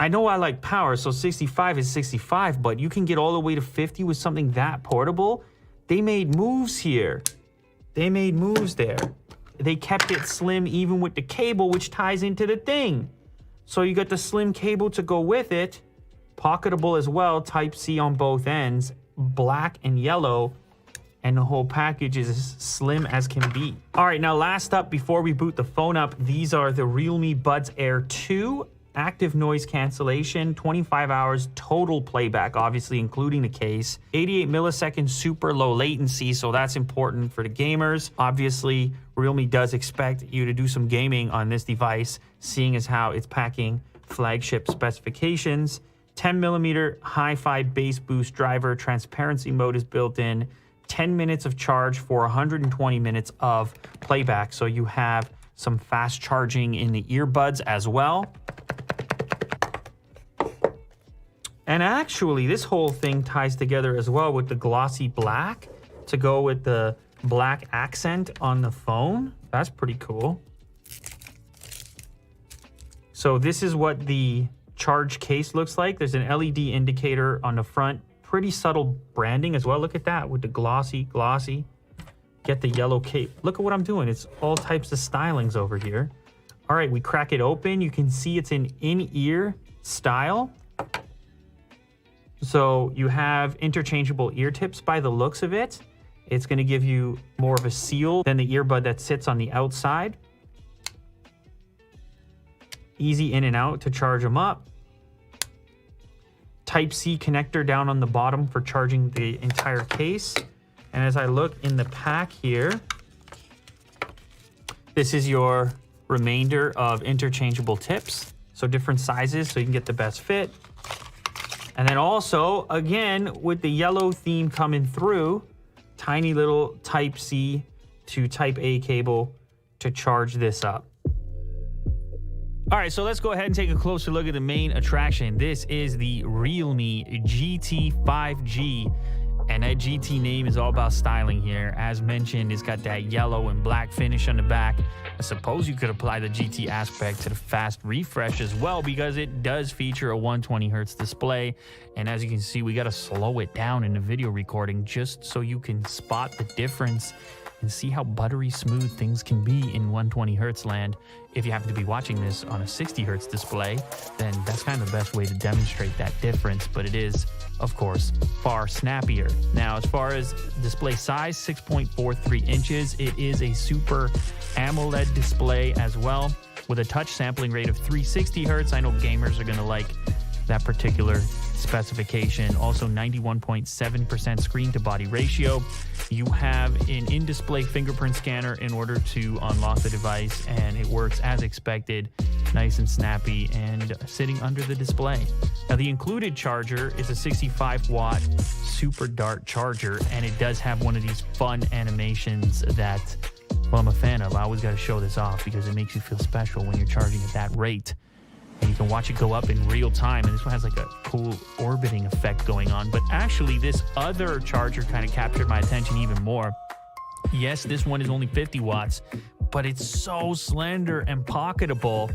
I know I like power, so 65 is 65, but you can get all the way to 50 with something that portable. They made moves here. They made moves there. They kept it slim even with the cable, which ties into the thing. So you got the slim cable to go with it, pocketable as well, Type-C on both ends, black and yellow, and the whole package is as slim as can be. All right, now last up, before we boot the phone up, these are the Realme Buds Air 2. Active noise cancellation, 25 hours total playback, obviously including the case, 88 milliseconds super low latency, so that's important for the gamers. Obviously, Realme does expect you to do some gaming on this device, seeing as how it's packing flagship specifications. 10mm hi-fi bass boost driver, transparency mode is built in, 10 minutes of charge for 120 minutes of playback, so you have some fast charging in the earbuds as well. And actually, this whole thing ties together as well with the glossy black to go with the black accent on the phone. That's pretty cool. So this is what the charge case looks like. There's an LED indicator on the front. Pretty subtle branding as well. Look at that with the glossy. Get the yellow cape. Look at what I'm doing. It's all types of stylings over here. All right, we crack it open. You can see it's an in-ear style. So you have interchangeable ear tips by the looks of it. It's going to give you more of a seal than the earbud that sits on the outside. Easy in and out to charge them up. Type-C connector down on the bottom for charging the entire case. And as I look in the pack here, this is your remainder of interchangeable tips. So different sizes so you can get the best fit. And then also, again, with the yellow theme coming through, tiny little Type-C to Type-A cable to charge this up. All right, so let's go ahead and take a closer look at the main attraction. This is the Realme GT5G. And that GT name is all about styling here. As mentioned, it's got that yellow and black finish on the back. I suppose you could apply the GT aspect to the fast refresh as well, because it does feature a 120 Hz display. And as you can see, we got to slow it down in the video recording just so you can spot the difference and see how buttery smooth things can be in 120 Hz land. If you happen to be watching this on a 60 Hz display, then that's kind of the best way to demonstrate that difference, but it is, of course, far snappier. Now, as far as display size, 6.43 inches. It is a super AMOLED display as well, with a touch sampling rate of 360 Hz. I know gamers are gonna like that particular specification. Also 91.7% screen to body ratio. You have an in-display fingerprint scanner in order to unlock the device, and it works as expected, nice and snappy and sitting under the display. Now, the included charger is a 65-watt super dart charger, and it does have one of these fun animations that, well, I'm a fan of. I always got to show this off because it makes you feel special when you're charging at that rate. And you can watch it go up in real time, and this one has like a cool orbiting effect going on. But actually, this other charger kind of captured my attention even more. Yes, this one is only 50 watts, but it's so slender and pocketable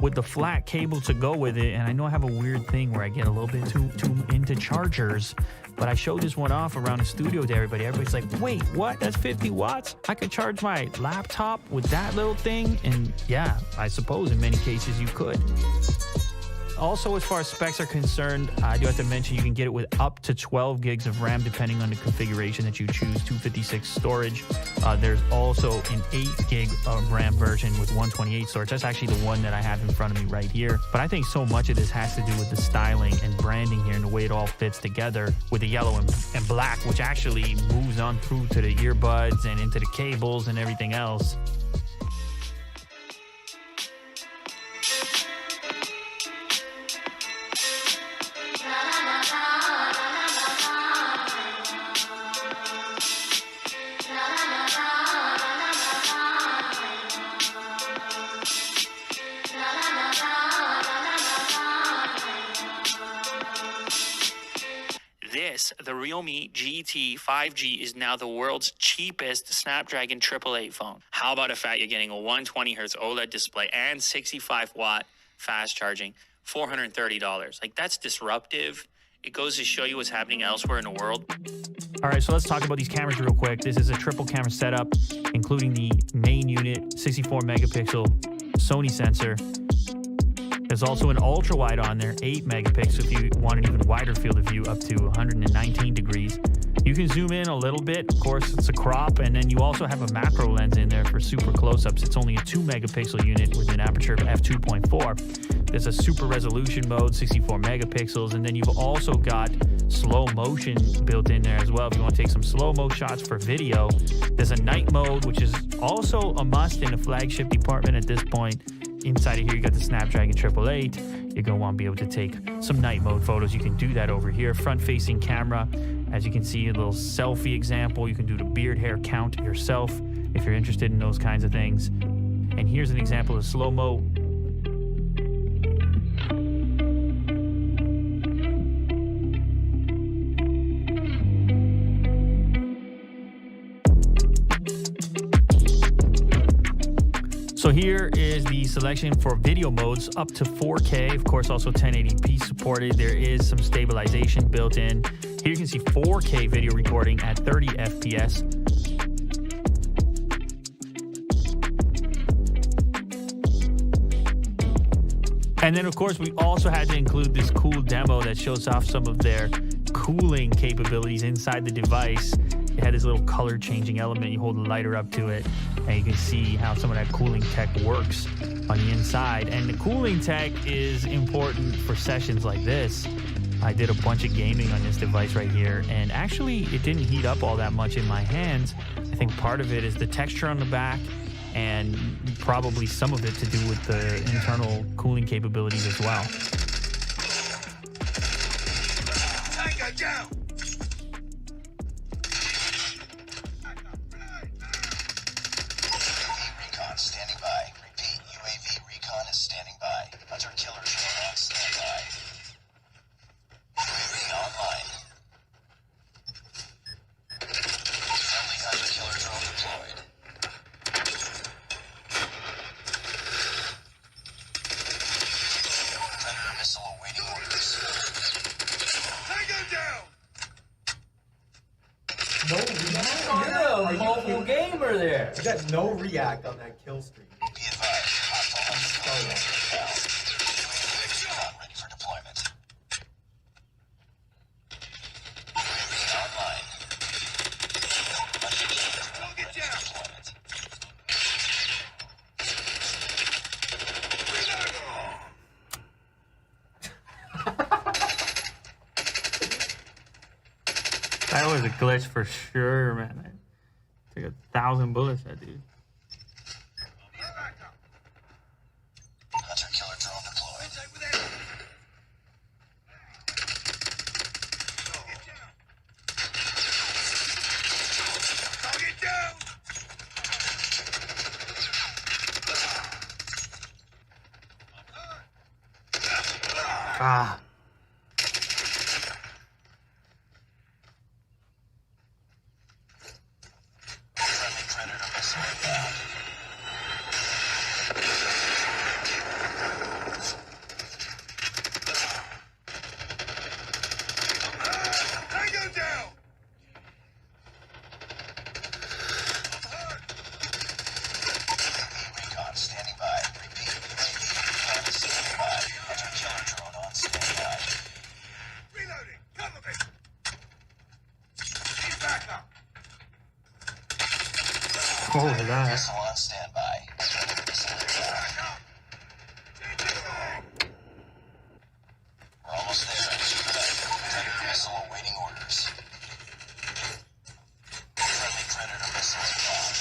with the flat cable to go with it. And I know I have a weird thing where I get a little bit too into chargers, but I showed this one off around the studio to everybody. Everybody's like, wait, what? That's 50 watts? I could charge my laptop with that little thing? And yeah, I suppose in many cases you could. Also, as far as specs are concerned, I do have to mention you can get it with up to 12 gigs of RAM depending on the configuration that you choose, 256 storage. There's also an 8 gig of RAM version with 128 storage. That's actually the one that I have in front of me right here. But I think so much of this has to do with the styling and branding here and the way it all fits together with the yellow and black, which actually moves on through to the earbuds and into the cables and everything else. The Realme GT 5G is now the world's cheapest Snapdragon 888 phone. How about the fact you're getting a 120 Hz OLED display and 65-watt fast charging $430. Like, that's disruptive. It goes to show you what's happening elsewhere in the world. All right, so let's talk about these cameras real quick. This is a triple camera setup, including the main unit, 64 megapixel Sony sensor. There's also an ultra wide on there, 8 megapixels if you want an even wider field of view up to 119 degrees. You can zoom in a little bit, of course it's a crop, and then you also have a macro lens in there for super close-ups. It's only a 2 megapixel unit with an aperture of f2.4. There's a super resolution mode, 64 megapixels, and then you've also got slow motion built in there as well. If you want to take some slow-mo shots for video, there's a night mode, which is also a must in the flagship department at this point. Inside of here, you got the Snapdragon 888. You're going to want to be able to take some night mode photos. You can do that over here. Front-facing camera. As you can see, a little selfie example. You can do the beard hair count yourself if you're interested in those kinds of things. And here's an example of slow-mo. So here is the selection for video modes up to 4K, of course also 1080p supported. There is some stabilization built in. Here you can see 4K video recording at 30 FPS. And then of course we also had to include this cool demo that shows off some of their cooling capabilities inside the device. It had this little color changing element. You hold the lighter up to it and you can see how some of that cooling tech works on the inside. And the cooling tech is important for sessions like this. I did a bunch of gaming on this device right here, and actually it didn't heat up all that much in my hands. I think part of it is the texture on the back, and probably some of it to do with the internal cooling capabilities as well. Tango down! Recon standing by. Repeat, UAV recon is standing by. Hunter killer drone on standby. UAV online. Friendly hunter killer drone deployed. Predator missile awaiting orders. Tango down! You're a mobile gamer there. You got no react on that kill streak. Be advised, hostile UAV ready for deployment. UAV online. Ready for deployment. That was a glitch for sure, man. I took 1,000 bullets, that dude. Hunter killer drone deployed. Target down! Ah. Friendly predator missile inbound. Tango down! UAV recon standing by. Repeat, UAV recon is standing by. Hunter killer drone on standby. Reloading! Cover me! Need backup! Oh, look at that. Missile on standby. Predator missile inbound. We're almost there. Predator missile awaiting orders. Friendly predator missile inbound.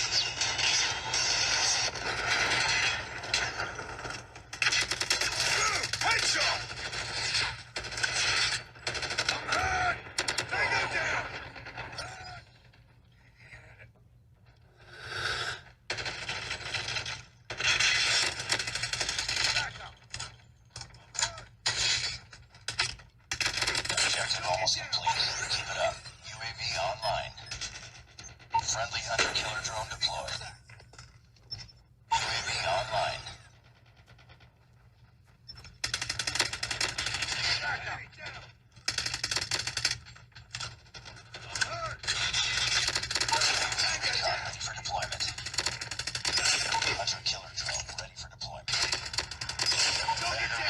Headshot! Tango down! Objective almost complete. Keep it up. UAV online. Friendly hunter killer drone deployed. UAV online.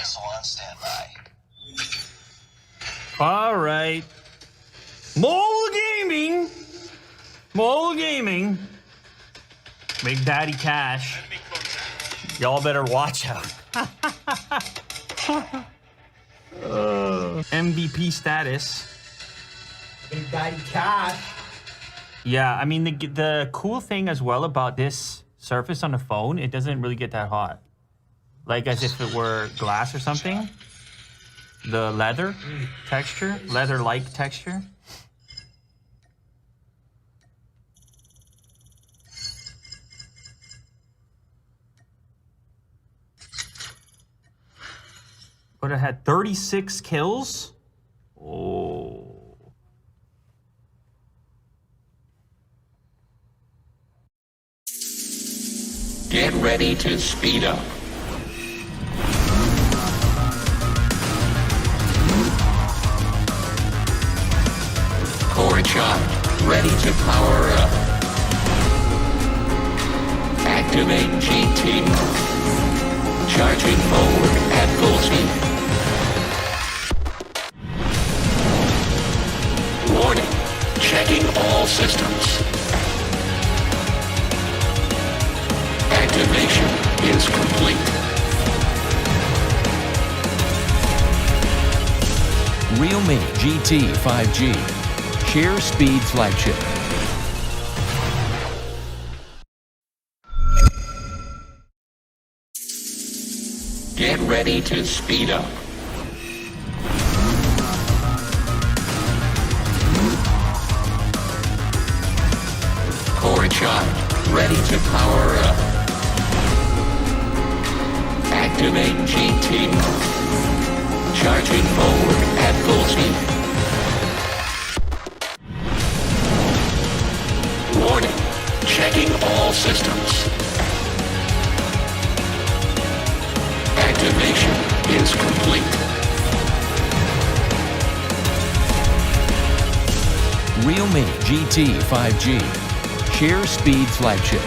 Missile on standby. All right. Mole Gaming. Mole Gaming. Big Daddy Cash. Y'all better watch out. MVP status. Big Daddy Cash. Yeah, I mean, the cool thing as well about this surface on the phone, it doesn't really get that hot. Like as if it were glass or something. The leather texture, leather-like texture. But it had 36 kills. Oh. Get ready to speed up. Core shot, ready to power up. Activate GT mode. Charging forward at full speed. Warning, checking all systems. Activation is complete. Realme GT 5G. Share speed flagship. Get ready to speed up. Core shot, ready to power up. Activate GT mode. Charging forward at full speed. Warning, checking all systems. Activation is complete. Realme GT 5G. Share speed flagship.